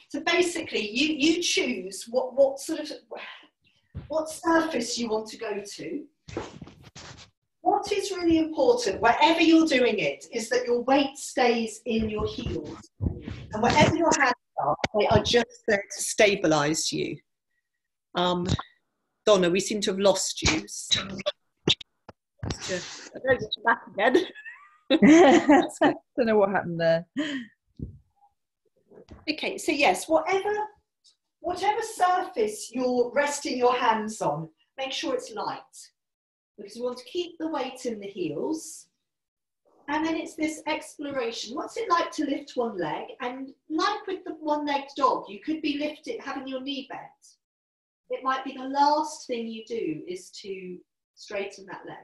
So basically you choose what surface you want to go to. What is really important, wherever you're doing it, is that your weight stays in your heels. And wherever your hands are, they are just there to stabilise you. Donna, we seem to have lost you. So back again. Don't know what happened there. Okay, so yes, whatever surface you're resting your hands on, make sure it's light. Because we want to keep the weight in the heels. And then it's this exploration. What's it like to lift one leg? And like with the one-legged dog, you could be having your knee bent. It might be the last thing you do is to straighten that leg.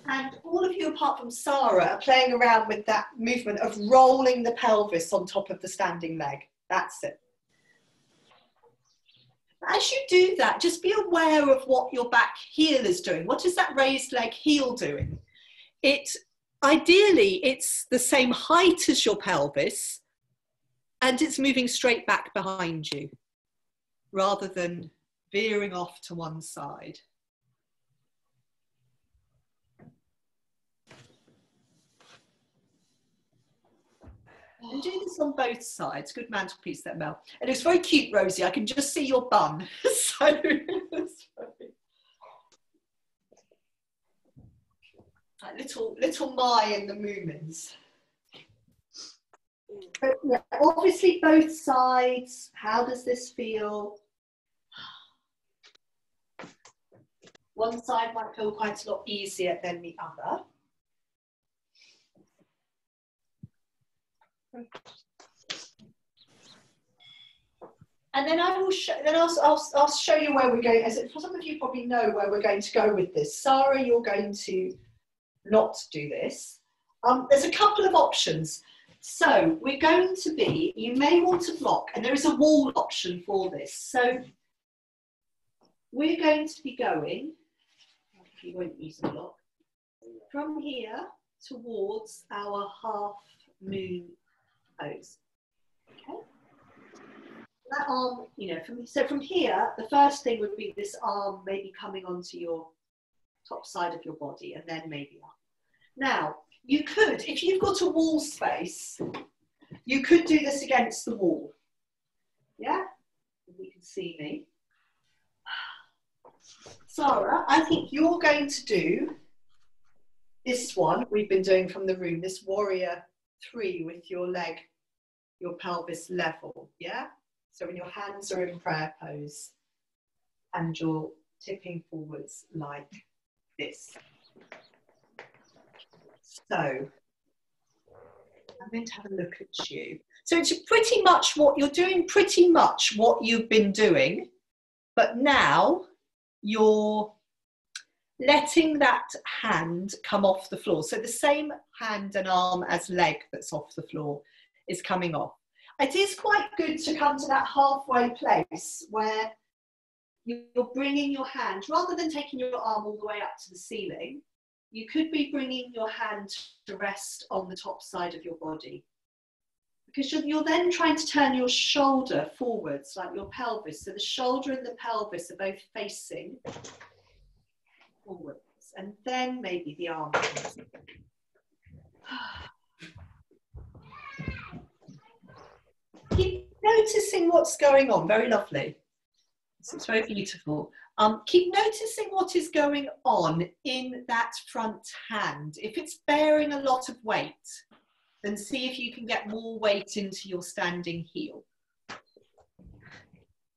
And all of you, apart from Sarah, are playing around with that movement of rolling the pelvis on top of the standing leg. That's it. As you do that, just be aware of what your back heel is doing. What is that raised leg heel doing? Ideally, it's the same height as your pelvis, and it's moving straight back behind you, rather than veering off to one side. And do this on both sides. Good mantelpiece there, Mel. And it's very cute, Rosie. I can just see your bum. So like little Mai in the Moomins. But yeah, obviously both sides. How does this feel? One side might feel quite a lot easier than the other. And then I'll show you where we're going. As for some of you probably know where we're going to go with this. Sarah, you're going to not do this. There's a couple of options. So we're going to be, you may want to block, and there is a wall option for this. So we're going to be going, you won't use a block, from here towards our half moon pose. Okay. That arm, from here, the first thing would be this arm maybe coming onto your top side of your body and then maybe up. Now, you could, if you've got a wall space, you could do this against the wall. Yeah? You can see me. Sarah, I think you're going to do this one we've been doing from the room, this warrior 3 with your leg, your pelvis level, yeah? So when your hands are in prayer pose and you're tipping forwards like this. So I'm going to have a look at you. So it's pretty much what you're doing, pretty much what you've been doing, but now you're letting that hand come off the floor. So the same hand and arm as leg that's off the floor is coming off. It is quite good to come to that halfway place where you're bringing your hand, rather than taking your arm all the way up to the ceiling, you could be bringing your hand to rest on the top side of your body. Because you're then trying to turn your shoulder forwards, like your pelvis. So the shoulder and the pelvis are both facing forwards. And then maybe the arm comes. Keep noticing what's going on. Very lovely. It's very beautiful. Keep noticing what is going on in that front hand. If it's bearing a lot of weight, then see if you can get more weight into your standing heel.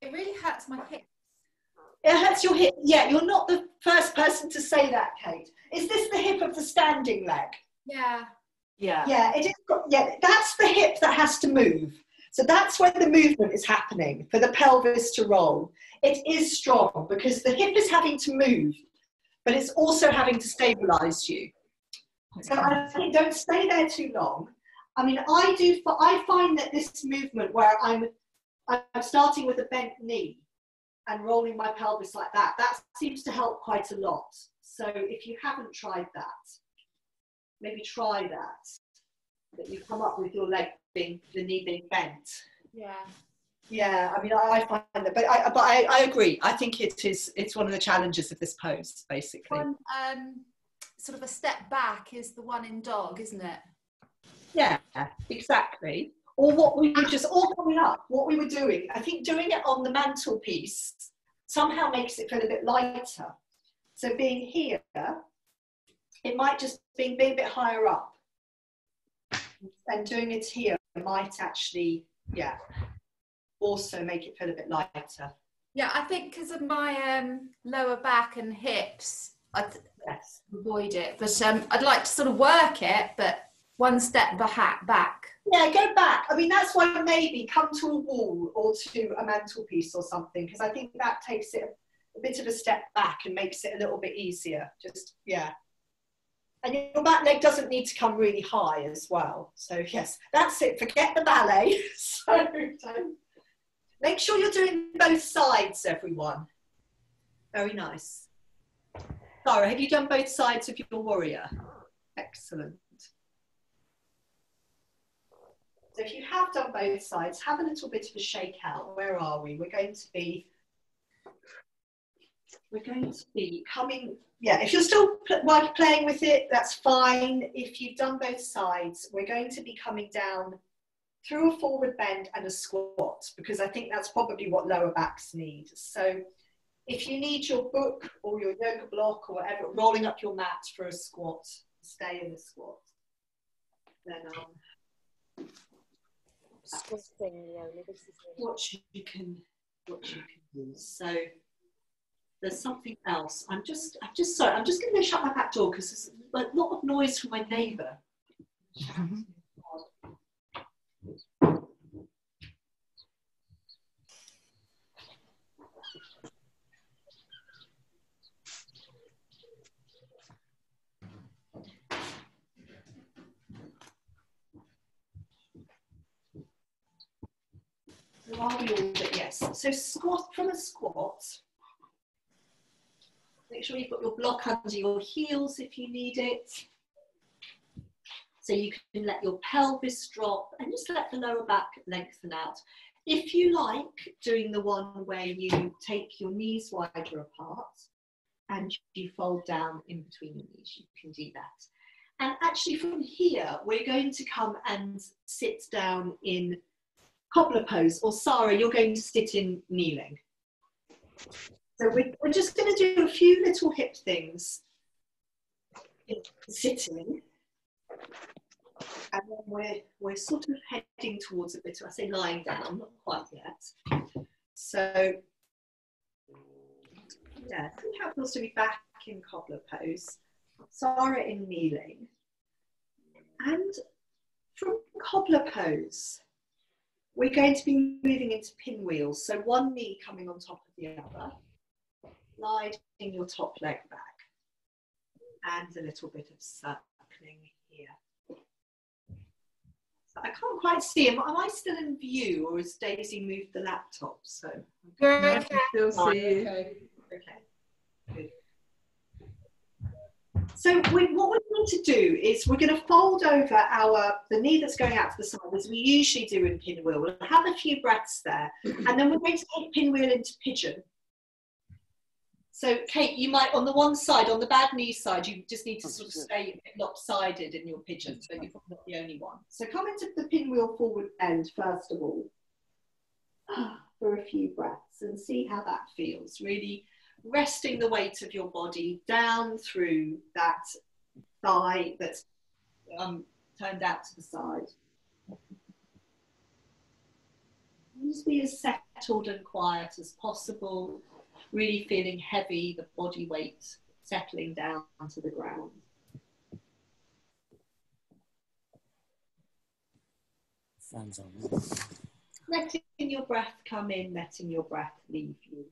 It really hurts my hip. It hurts your hip. Yeah, you're not the first person to say that, Kate. Is this the hip of the standing leg? Yeah. Yeah. Yeah, it is. Yeah, that's the hip that has to move. So that's where the movement is happening, for the pelvis to roll. It is strong because the hip is having to move, but it's also having to stabilize you. So I think don't stay there too long. I mean, I find that this movement where I'm starting with a bent knee and rolling my pelvis like that, that seems to help quite a lot. So if you haven't tried that, maybe try that you come up with your leg being, the knee being bent. Yeah. Yeah, I mean, I find that, but I agree. I think it's one of the challenges of this pose, basically. One, sort of a step back is the one in dog, isn't it? Yeah, exactly. Or what we were just all coming up, what we were doing. I think doing it on the mantelpiece somehow makes it feel a bit lighter. So being here, it might just be a bit higher up. And doing it here might actually, yeah, also make it feel a bit lighter. Yeah, I think because of my lower back and hips, I'd avoid it. But I'd like to sort of work it, but one step back. Yeah, go back. I mean, that's why maybe come to a wall or to a mantelpiece or something, because I think that takes it a bit of a step back and makes it a little bit easier. Just, yeah. And your back leg doesn't need to come really high as well. So yes, that's it. Forget the ballet. So make sure you're doing both sides, everyone. Very nice. Sarah, have you done both sides of your warrior? Excellent. So if you have done both sides, have a little bit of a shake out. Where are we? We're going to be coming, yeah, if you're still playing with it, that's fine. If you've done both sides, we're going to be coming down through a forward bend and a squat, because I think that's probably what lower backs need. So if you need your book or your yoga block or whatever, rolling up your mat for a squat, stay in the squat. Then what you can do. So there's something else. I'm just sorry. I'm just going to shut my back door because there's a lot of noise from my neighbour. Yes. So squat from a squat. Make sure you've got your block under your heels if you need it. So you can let your pelvis drop and just let the lower back lengthen out. If you like doing the one where you take your knees wider apart and you fold down in between your knees, you can do that. And actually from here, we're going to come and sit down in cobbler pose, or Sarah, you're going to sit in kneeling. So we're just going to do a few little hip things in sitting, and then we're sort of heading towards a bit of, I say lying down, not quite yet. So yeah, see how it feels to be back in cobbler pose. Sarah in kneeling, and from cobbler pose, we're going to be moving into pinwheels. So one knee coming on top of the other, sliding your top leg back. and a little bit of circling here. So I can't quite see him. Am I still in view, or has Daisy moved the laptop? So I can still see you. okay. Good. So what we need to do is we're going to fold over the knee that's going out to the side, as we usually do in pinwheel. We'll have a few breaths there, and then we're going to take pinwheel into pigeon. So Kate, you might, on the one side, on the bad knee side, you just need to sort of stay lopsided in your pigeon, so you're probably not the only one. So come into the pinwheel forward bend, first of all, for a few breaths, and see how that feels. Really resting the weight of your body down through that thigh that's turned out to the side. Just be as settled and quiet as possible, really feeling heavy, the body weight settling down to the ground. Fans on. Letting your breath come in, letting your breath leave you.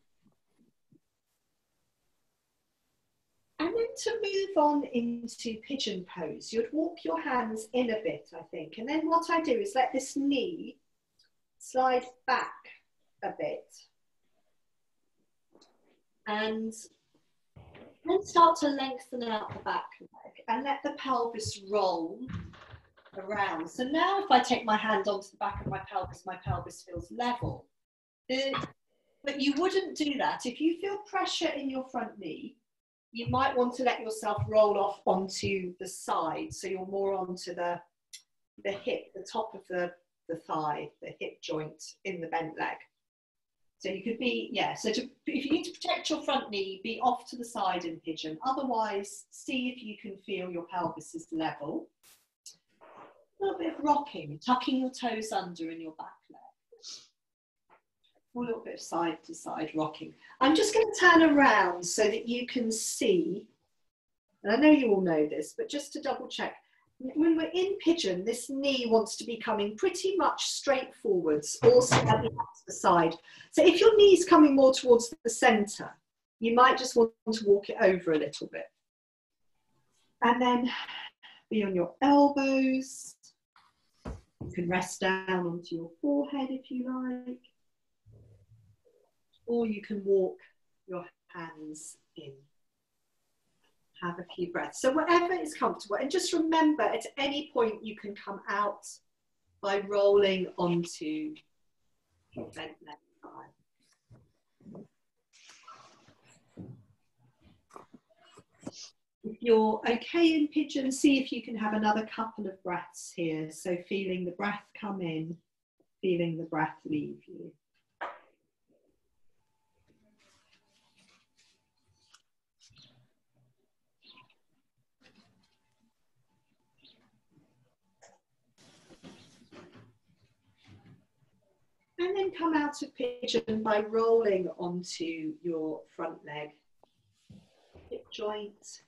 And then to move on into pigeon pose, you'd walk your hands in a bit, I think. And then what I do is let this knee slide back a bit. And then start to lengthen out the back leg and let the pelvis roll around. So now if I take my hand onto the back of my pelvis feels level. But you wouldn't do that. If you feel pressure in your front knee, you might want to let yourself roll off onto the side, so you're more onto the hip, the top of the thigh, the hip joint in the bent leg. So you could be, so if you need to protect your front knee, be off to the side in pigeon. Otherwise, see if you can feel your pelvis is level. A little bit of rocking, tucking your toes under in your back leg. A little bit of side to side rocking. I'm just going to turn around so that you can see, and I know you all know this, but just to double check, when we're in pigeon, this knee wants to be coming pretty much straight forwards or slightly out to the side. So if your knee's coming more towards the centre, you might just want to walk it over a little bit. And then be on your elbows. You can rest down onto your forehead if you like. Or you can walk your hands in. Have a few breaths. So whatever is comfortable. And just remember, at any point you can come out by rolling onto your bent left thigh. If you're okay in pigeon, see if you can have another couple of breaths here. So feeling the breath come in, feeling the breath leave you. And then come out of pigeon by rolling onto your front leg, hip joint.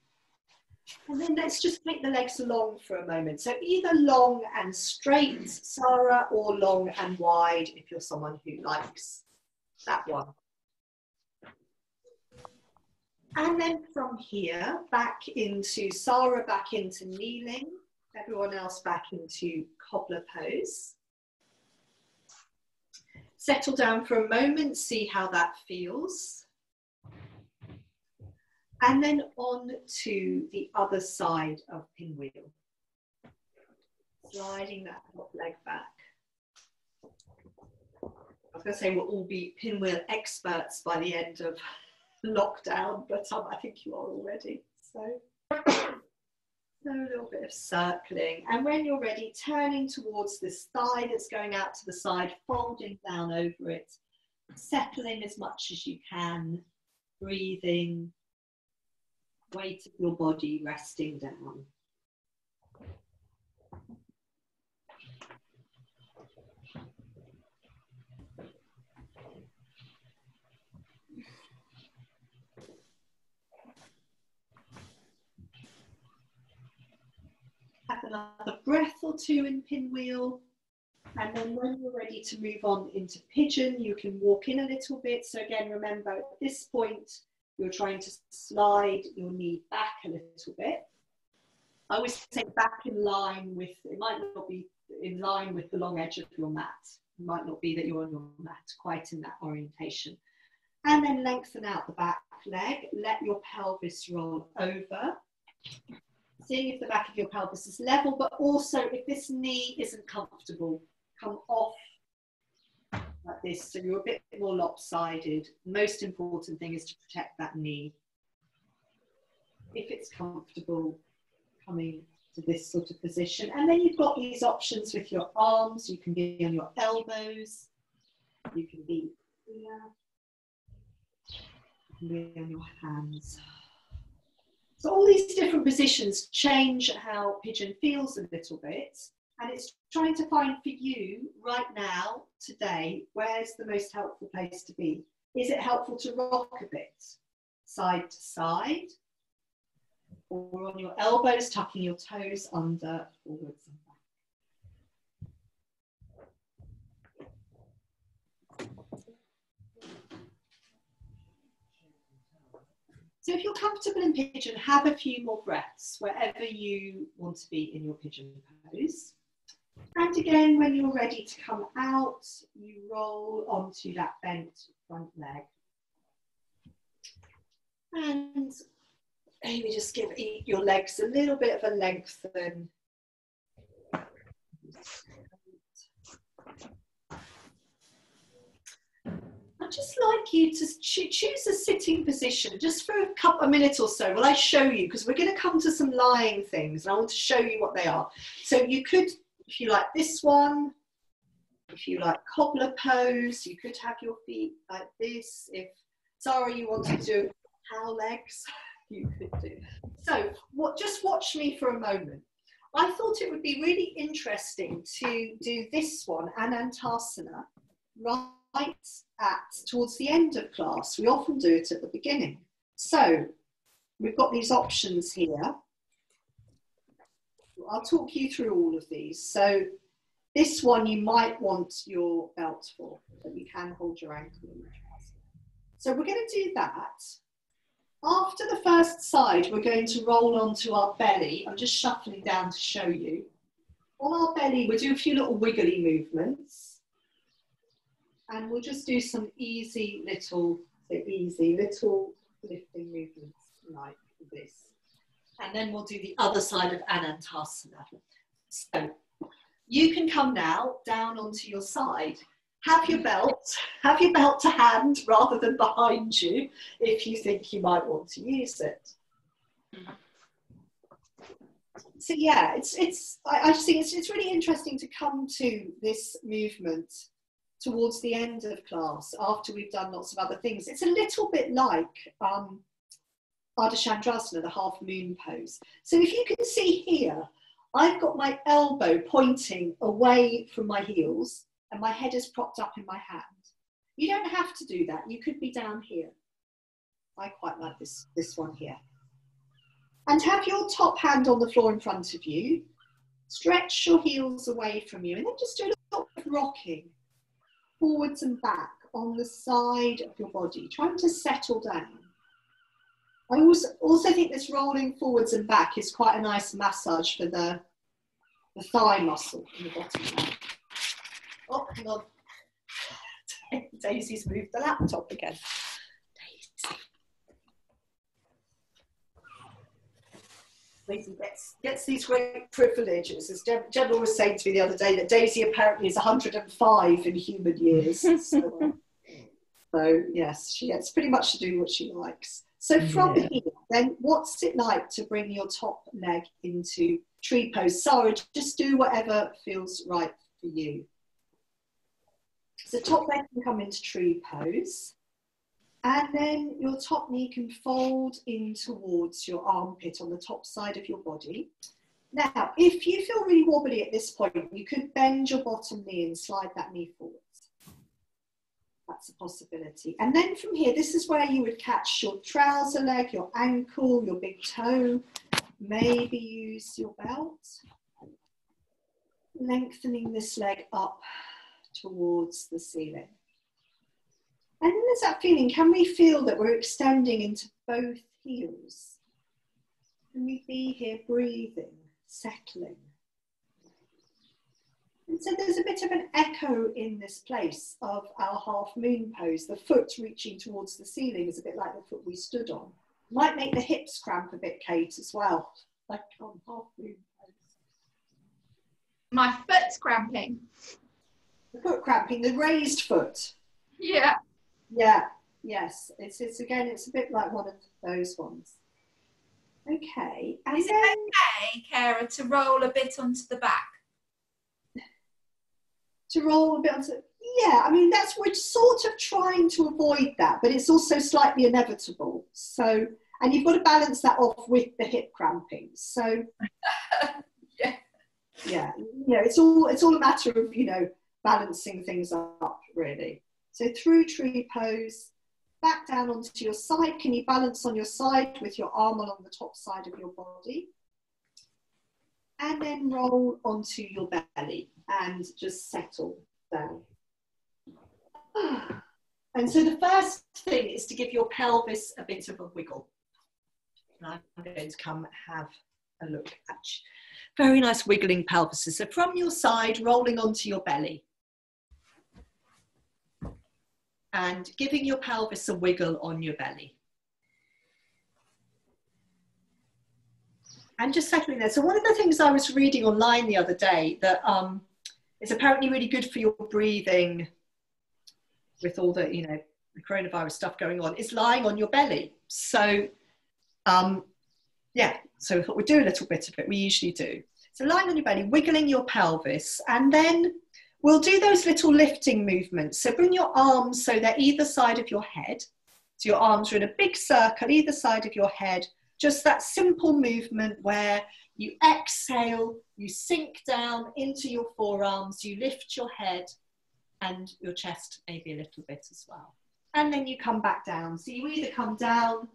And then let's just make the legs long for a moment. So either long and straight, Sarah, or long and wide if you're someone who likes that one. And then from here, back into Sarah, back into kneeling. Everyone else back into cobbler pose. Settle down for a moment, see how that feels. And then on to the other side of pinwheel. Sliding that top leg back. I was going to say we'll all be pinwheel experts by the end of lockdown, but I think you are already. So a little bit of circling, and when you're ready, turning towards this thigh that's going out to the side, folding down over it, settling as much as you can, breathing, weight of your body resting down. Have another breath or two in pinwheel, and then when you're ready to move on into pigeon, you can walk in a little bit. So again, remember at this point, you're trying to slide your knee back a little bit. I always say back in line with, it might not be in line with the long edge of your mat. It might not be that you're on your mat quite in that orientation. And then lengthen out the back leg. Let your pelvis roll over. Seeing if the back of your pelvis is level, but also if this knee isn't comfortable, come off like this, so you're a bit more lopsided. Most important thing is to protect that knee. If it's comfortable, coming to this sort of position. And then you've got these options with your arms. You can be on your elbows. You can be here. You can be on your hands. So all these different positions change how pigeon feels a little bit. And it's trying to find for you right now, today, where's the most helpful place to be? Is it helpful to rock a bit, side to side? Or on your elbows, tucking your toes under, forwards and back. So if you're comfortable in pigeon, have a few more breaths wherever you want to be in your pigeon pose. And again, when you're ready to come out, you roll onto that bent front leg. And maybe just give your legs a little bit of a lengthen. I'd just like you to choose a sitting position just for a minute or so. Will I show you? Because we're going to come to some lying things and I want to show you what they are. So you could, if you like this one, if you like cobbler pose, you could have your feet like this. If, Sarah, you want to do cow legs, you could do. So just watch me for a moment. I thought it would be really interesting to do this one, Anantasana, right towards the end of class. We often do it at the beginning. So we've got these options here. I'll talk you through all of these. So this one you might want your belt for, but you can hold your ankle in your trousers. So we're going to do that. After the first side, we're going to roll onto our belly. I'm just shuffling down to show you. On our belly, we'll do a few little wiggly movements. And we'll just do some easy little lifting movements like this. And then we'll do the other side of Anantasana. So you can come now down onto your side. Have your belt to hand rather than behind you if you think you might want to use it. So yeah, I just think it's really interesting to come to this movement towards the end of class after we've done lots of other things. It's a little bit like ardha chandrasana, the half moon pose. So if you can see here, I've got my elbow pointing away from my heels and my head is propped up in my hand. You don't have to do that. You could be down here. I quite like this one here. And have your top hand on the floor in front of you. Stretch your heels away from you and then just do a little bit of rocking forwards and back on the side of your body, trying to settle down. I also think this rolling forwards and back is quite a nice massage for the thigh muscle in the bottom there. Oh, hang on. Daisy's moved the laptop again. Daisy gets these great privileges. As Gemma was saying to me the other day, that Daisy apparently is 105 in human years. So yes, she gets pretty much to do what she likes. So from here, then what's it like to bring your top leg into tree pose? Sarah, just do whatever feels right for you. So top leg can come into tree pose. And then your top knee can fold in towards your armpit on the top side of your body. Now, if you feel really wobbly at this point, you could bend your bottom knee and slide that knee forwards. That's a possibility. And then from here, this is where you would catch your trouser leg, your ankle, your big toe. Maybe use your belt. Lengthening this leg up towards the ceiling. And then there's that feeling, can we feel that we're extending into both heels? Can we be here breathing, settling? And so there's a bit of an echo in this place of our half moon pose. The foot reaching towards the ceiling is a bit like the foot we stood on. Might make the hips cramp a bit, Kate, as well, like on half moon pose. My foot's cramping. The foot cramping, the raised foot. Yeah. Yeah, yes. It's again, it's a bit like one of those ones. Okay. And Is it okay, Kara, to roll a bit onto the back? To roll a bit onto, yeah, I mean, we're sort of trying to avoid that, but it's also slightly inevitable. So, and you've got to balance that off with the hip cramping. So, yeah, it's all a matter of, balancing things up, really. So through tree pose, back down onto your side. Can you balance on your side with your arm along the top side of your body? And then roll onto your belly and just settle down. And so the first thing is to give your pelvis a bit of a wiggle. I'm going to come have a look at very nice wiggling pelvises. So from your side, rolling onto your belly. And giving your pelvis a wiggle on your belly. And just settling there. So one of the things I was reading online the other day that is apparently really good for your breathing with all the, the coronavirus stuff going on is lying on your belly. So, yeah, so I thought we'd do a little bit of it. We usually do. So lying on your belly, wiggling your pelvis, and then we'll do those little lifting movements. So bring your arms so they're either side of your head. So your arms are in a big circle, either side of your head. Just that simple movement where you exhale, you sink down into your forearms, you lift your head and your chest maybe a little bit as well. And then you come back down. So you either come down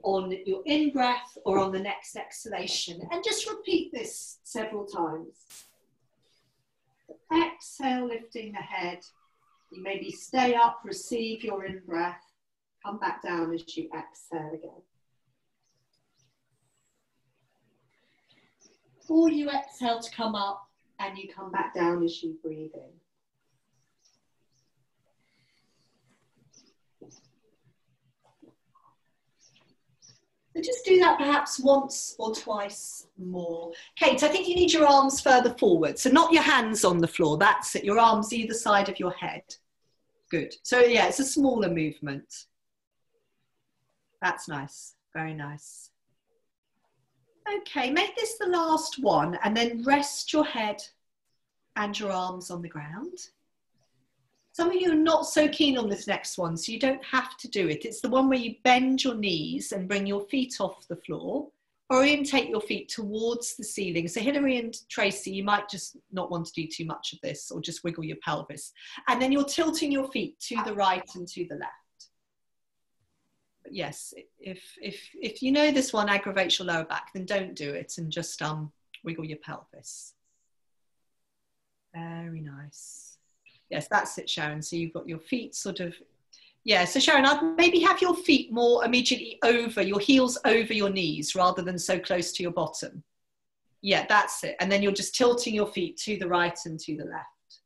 on your in-breath or on the next exhalation. And just repeat this several times. Exhale, lifting the head. You maybe stay up, receive your in-breath. Come back down as you exhale again. Or you exhale to come up and you come back down as you breathe in. So just do that perhaps once or twice more. Kate, I think you need your arms further forward. So not your hands on the floor, that's it. Your arms either side of your head. Good. So yeah, it's a smaller movement. That's nice, very nice. Okay, make this the last one and then rest your head and your arms on the ground. Some of you are not so keen on this next one, so you don't have to do it. It's the one where you bend your knees and bring your feet off the floor. Orientate your feet towards the ceiling. So Hilary and Tracy, you might just not want to do too much of this or just wiggle your pelvis. And then you're tilting your feet to the right and to the left. But yes, if you know this one aggravates your lower back, then don't do it and just wiggle your pelvis. Very nice. Yes, that's it, Sharon. So you've got your feet sort of, yeah. So Sharon, I'd maybe have your feet more immediately over, your heels over your knees rather than so close to your bottom. Yeah, that's it. And then you're just tilting your feet to the right and to the left.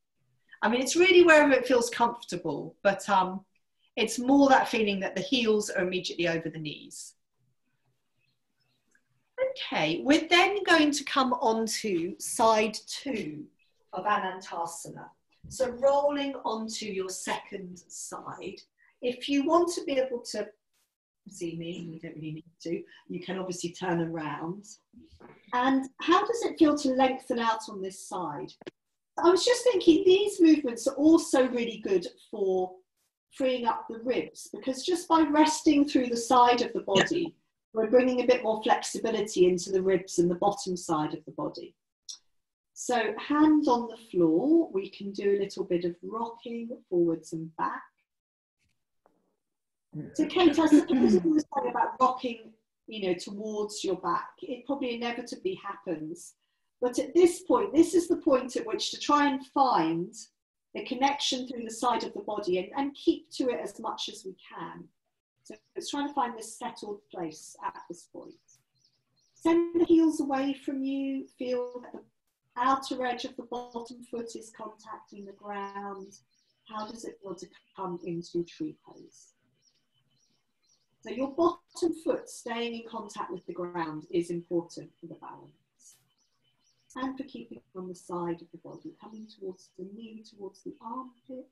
I mean, it's really wherever it feels comfortable, but it's more that feeling that the heels are immediately over the knees. Okay, we're then going to come on to side 2 of Anantasana. So rolling onto your second side. If you want to be able to see me, you don't really need to, you can obviously turn around. And how does it feel to lengthen out on this side? I was just thinking these movements are also really good for freeing up the ribs, because just by resting through the side of the body, we're bringing a bit more flexibility into the ribs and the bottom side of the body. So hands on the floor, we can do a little bit of rocking forwards and back. So Kate, I suppose you were saying about rocking, towards your back. It probably inevitably happens. But at this point, this is the point at which to try and find the connection through the side of the body, and keep to it as much as we can. So it's trying to find this settled place at this point. Send the heels away from you. Feel that the outer edge of the bottom foot is contacting the ground. How does it feel to come into tree pose? So your bottom foot staying in contact with the ground is important for the balance. And for keeping on the side of the body, coming towards the knee, towards the armpit.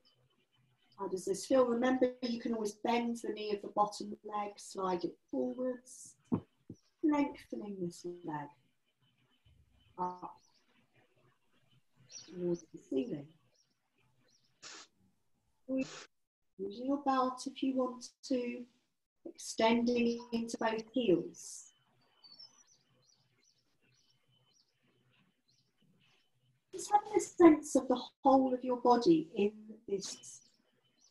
How does this feel? Remember, you can always bend the knee of the bottom leg, slide it forwards, lengthening this leg up towards the ceiling. Using your belt if you want to, extending into both heels. Just have this sense of the whole of your body in this,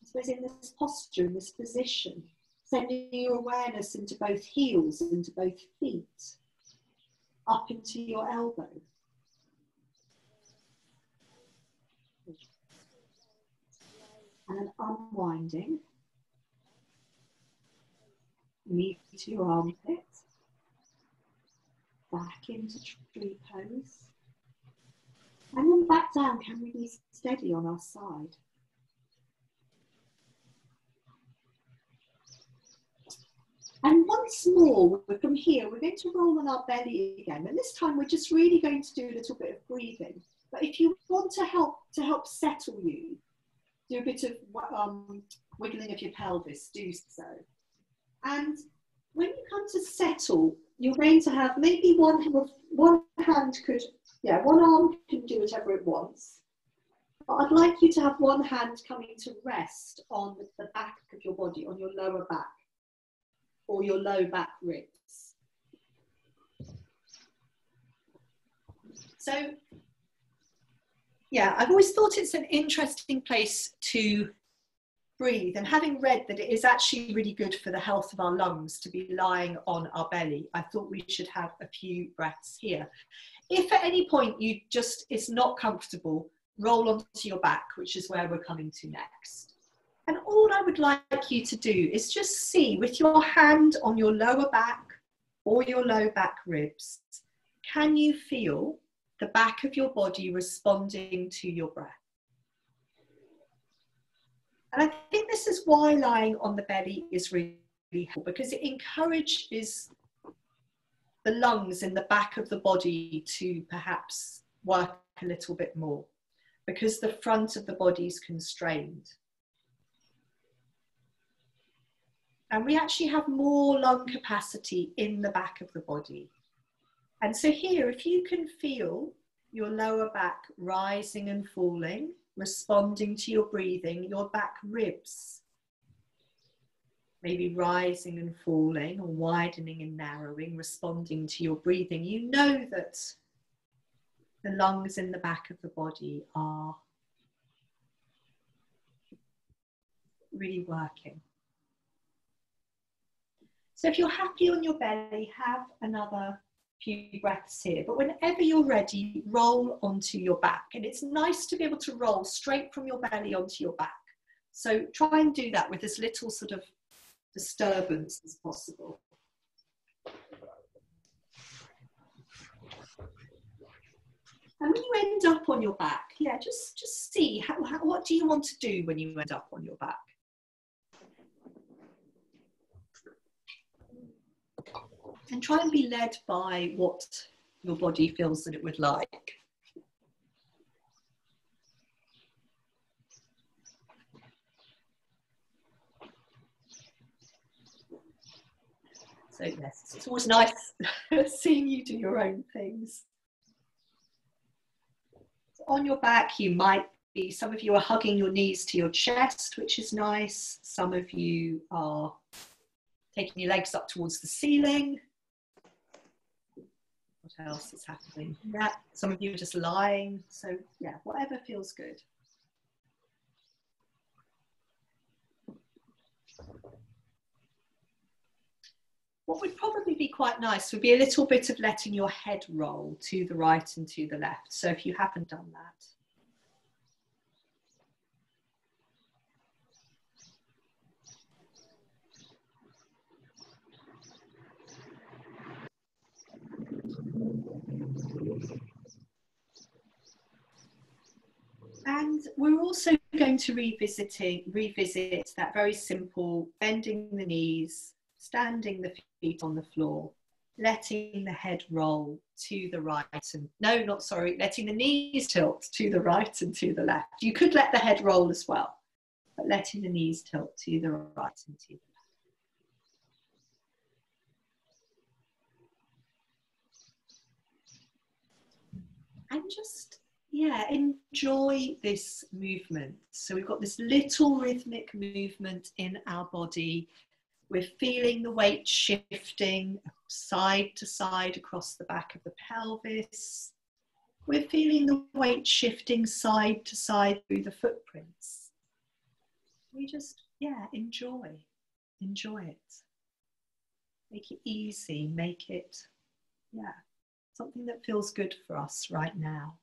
I suppose, in this posture, in this position, sending your awareness into both heels, into both feet, up into your elbow. And unwinding, knee to your armpit, back into tree pose. And then back down, can we be steady on our side? And once more, from here, we're going to roll on our belly again. And this time, we're just really going to do a little bit of breathing. But if you want to help settle you, do a bit of wiggling of your pelvis, do so. And when you come to settle, you're going to have maybe one hand could, one arm can do whatever it wants. But I'd like you to have one hand coming to rest on the back of your body, on your lower back, or your low back ribs. So, yeah, I've always thought it's an interesting place to breathe, and having read that it is actually really good for the health of our lungs to be lying on our belly, I thought we should have a few breaths here. If at any point it's not comfortable, roll onto your back, which is where we're coming to next. And all I would like you to do is just see with your hand on your lower back or your low back ribs, can you feel the back of your body responding to your breath? And I think this is why lying on the belly is really helpful, because it encourages the lungs in the back of the body to perhaps work a little bit more, because the front of the body is constrained. And we actually have more lung capacity in the back of the body. And so here, if you can feel your lower back rising and falling, responding to your breathing, your back ribs maybe rising and falling, or widening and narrowing, responding to your breathing, you know that the lungs in the back of the body are really working. So if you're happy on your belly, have another few breaths here. But whenever you're ready, roll onto your back. And it's nice to be able to roll straight from your belly onto your back. So try and do that with as little sort of disturbance as possible. And when you end up on your back, just see what do you want to do when you end up on your back. And try and be led by what your body feels that it would like. So yes, it's always nice seeing you do your own things. So on your back, you might be, some of you are hugging your knees to your chest, which is nice. Some of you are taking your legs up towards the ceiling. What else is happening? Yeah, some of you are just lying. So yeah, whatever feels good. What would probably be quite nice would be a little bit of letting your head roll to the right and to the left. So if you haven't done that. also going to revisit that very simple bending the knees, standing the feet on the floor, letting the head roll to the right and letting the knees tilt to the right and to the left. You could let the head roll as well, but letting the knees tilt to the right and to the left. And just, enjoy this movement. So we've got this little rhythmic movement in our body. We're feeling the weight shifting side to side across the back of the pelvis. We're feeling the weight shifting side to side through the footprints. We just, enjoy it. Make it easy, make it, something that feels good for us right now.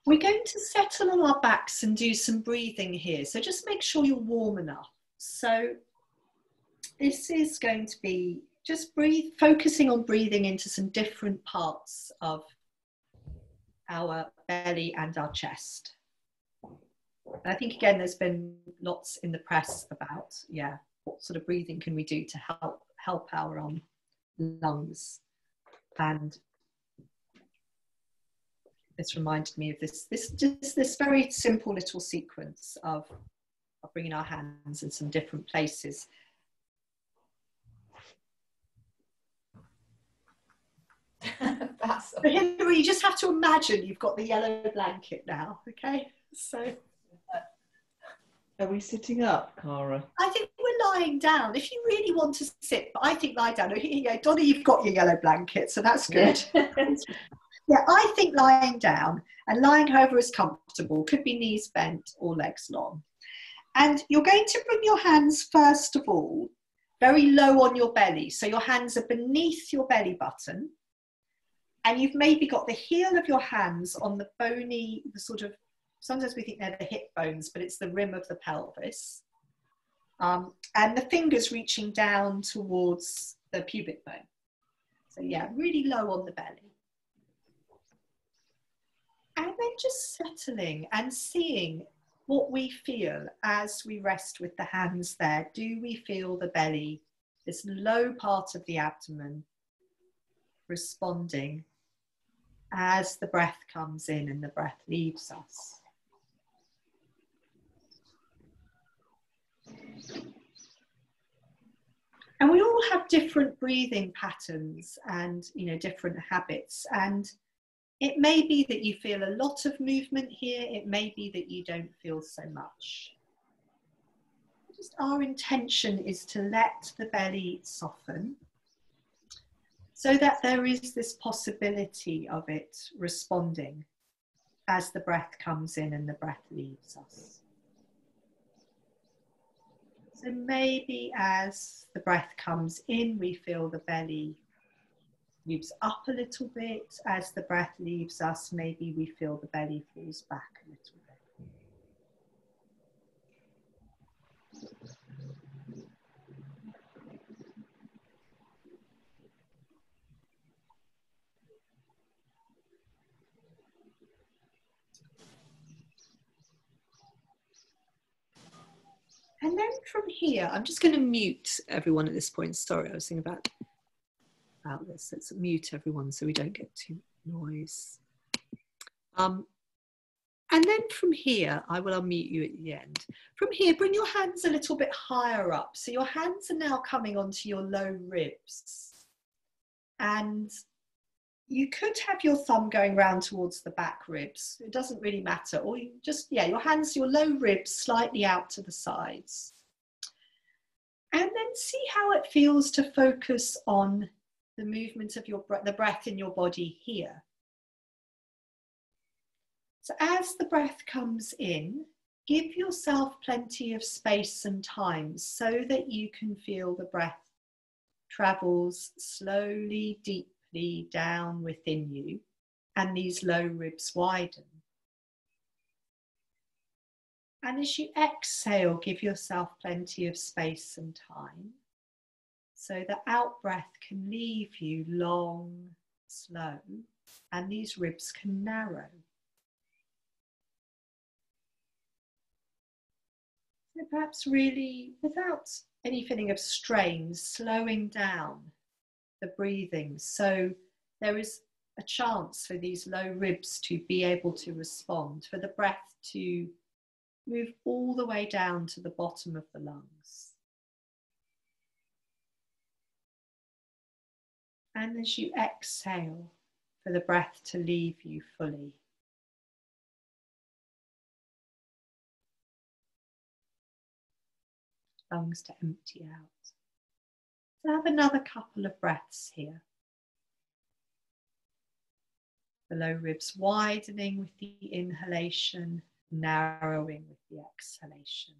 We're going to settle on our backs and do some breathing here. So just make sure you're warm enough. So this is going to be just focusing on breathing into some different parts of our belly and our chest. And I think, again, there's been lots in the press about, what sort of breathing can we do to help our lungs. And this reminded me of this very simple little sequence of bringing our hands in some different places. So Hilary, you just have to imagine you've got the yellow blanket now, okay? So, are we sitting up, Cara? I think we're lying down. If you really want to sit, but I think lie down. Yeah, Donna, you've got your yellow blanket, so that's good. Yeah, I think lying down and lying however is comfortable, could be knees bent or legs long. And you're going to bring your hands, first of all, very low on your belly. So your hands are beneath your belly button. And you've maybe got the heel of your hands on the bony, sometimes we think they're the hip bones, but it's the rim of the pelvis. And the fingers reaching down towards the pubic bone. So really low on the belly. And then just settling and seeing what we feel as we rest with the hands there. Do we feel the belly, this low part of the abdomen, responding as the breath comes in and the breath leaves us? And we all have different breathing patterns and, different habits. And it may be that you feel a lot of movement here. It may be that you don't feel so much. Just our intention is to let the belly soften so that there is this possibility of it responding as the breath comes in and the breath leaves us. So maybe as the breath comes in, we feel the belly moves up a little bit. As the breath leaves us, maybe we feel the belly falls back a little bit. And then from here, I'm just going to mute everyone at this point. Sorry, I was thinking about this. Let's mute everyone so we don't get too much noise. And then from here, I will unmute you at the end. From here, bring your hands a little bit higher up. So your hands are now coming onto your low ribs. And you could have your thumb going round towards the back ribs. It doesn't really matter. Or you just, your hands, your low ribs slightly out to the sides. And then see how it feels to focus on the movement of the breath in your body here. So as the breath comes in, give yourself plenty of space and time so that you can feel the breath travels slowly, deeply down within you, and these low ribs widen. And as you exhale, give yourself plenty of space and time so the out breath can leave you long, slow, and these ribs can narrow. So perhaps really, without any feeling of strain, slowing down the breathing, so there is a chance for these low ribs to be able to respond, for the breath to move all the way down to the bottom of the lungs. And as you exhale, for the breath to leave you fully. Lungs to empty out. So have another couple of breaths here. The low ribs widening with the inhalation, narrowing with the exhalation.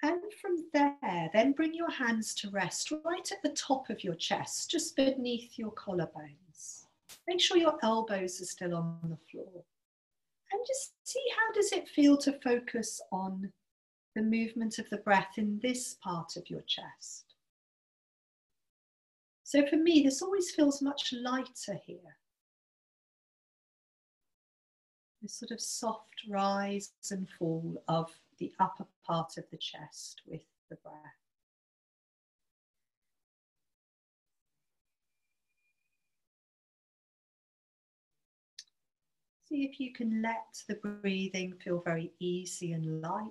And from there, then bring your hands to rest right at the top of your chest, just beneath your collarbones. Make sure your elbows are still on the floor. And just see, how does it feel to focus on the movement of the breath in this part of your chest? So for me, this always feels much lighter here. This sort of soft rise and fall of the upper part of the chest with the breath. See if you can let the breathing feel very easy and light.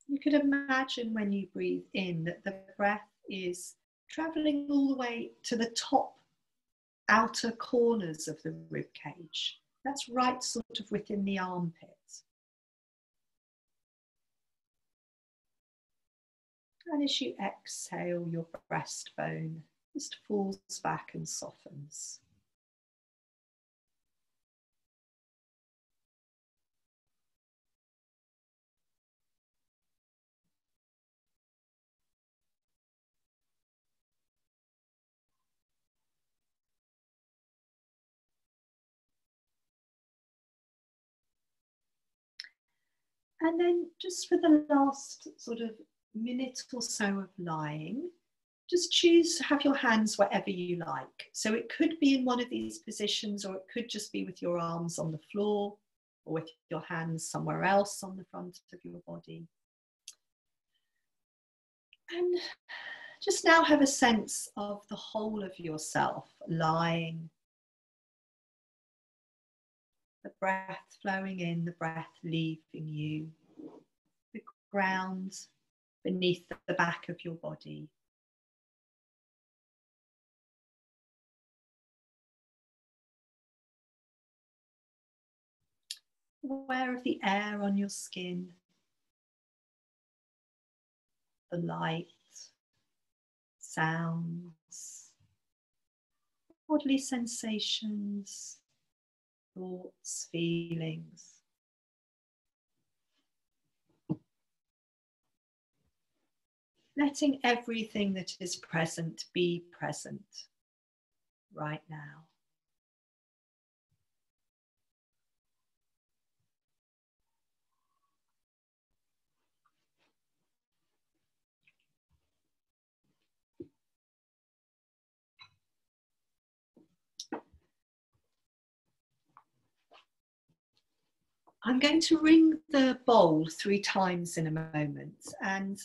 You could imagine when you breathe in that the breath is traveling all the way to the top outer corners of the rib cage. That's right sort of within the armpit. And as you exhale, your breastbone just falls back and softens. And then just for the last sort of minute or so of lying, just choose to have your hands wherever you like. So it could be in one of these positions, or it could just be with your arms on the floor, or with your hands somewhere else on the front of your body. And just now have a sense of the whole of yourself lying. The breath flowing in, the breath leaving you. The ground beneath the back of your body. Aware of the air on your skin. The light, sounds, bodily sensations, thoughts, feelings. Letting everything that is present be present right now. I'm going to ring the bowl 3 times in a moment, and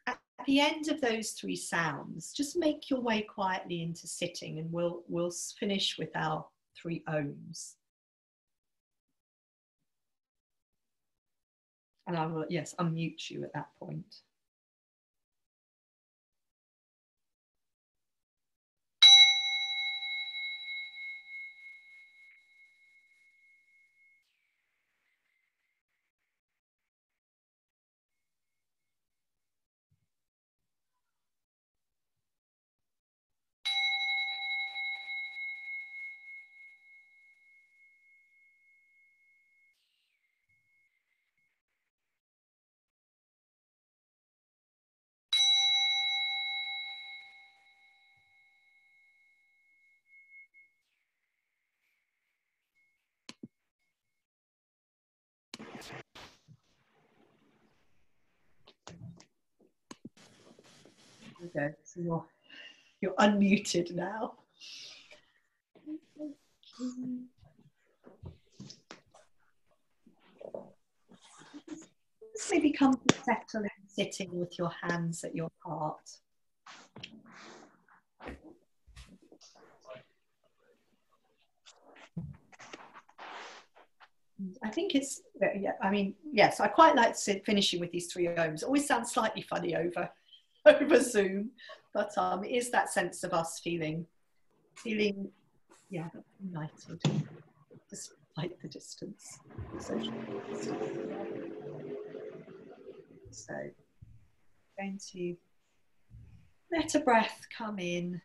at the end of those 3 sounds, just make your way quietly into sitting, and we'll finish with our 3 ohms. And I will, yes, unmute you at that point. we go. So you're unmuted now. Just maybe come to settle in sitting with your hands at your heart. I think it's, yeah, I mean, yes, I quite like finishing with these 3 ohms. It always sounds slightly funny over Zoom, but it is that sense of us feeling, yeah, united, despite the distance, social distance. So, going to let a breath come in.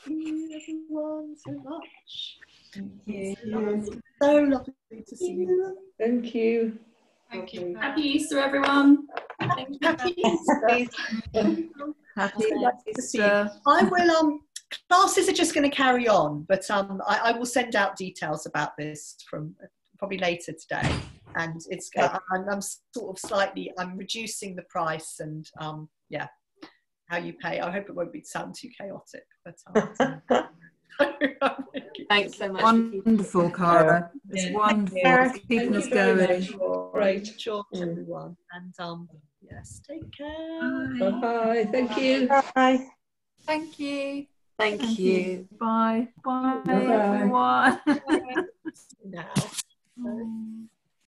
Thank you, everyone, so much. Thank you. So lovely to see you. Thank you. Thank you. Happy Easter, everyone. Happy Easter. Happy Nice to see you. I will. Classes are just going to carry on, but I will send out details about this from probably later today. And it's I'm sort of slightly reducing the price and yeah, how you pay. I hope it won't sound too chaotic, but Thanks so much. Wonderful, Cara. It's wonderful. It's keeping us going. Great job, everyone. And yes, take care. Bye bye. Thank you. Bye. Thank you. Thank you. Bye. Bye, Bye-bye. everyone. Now.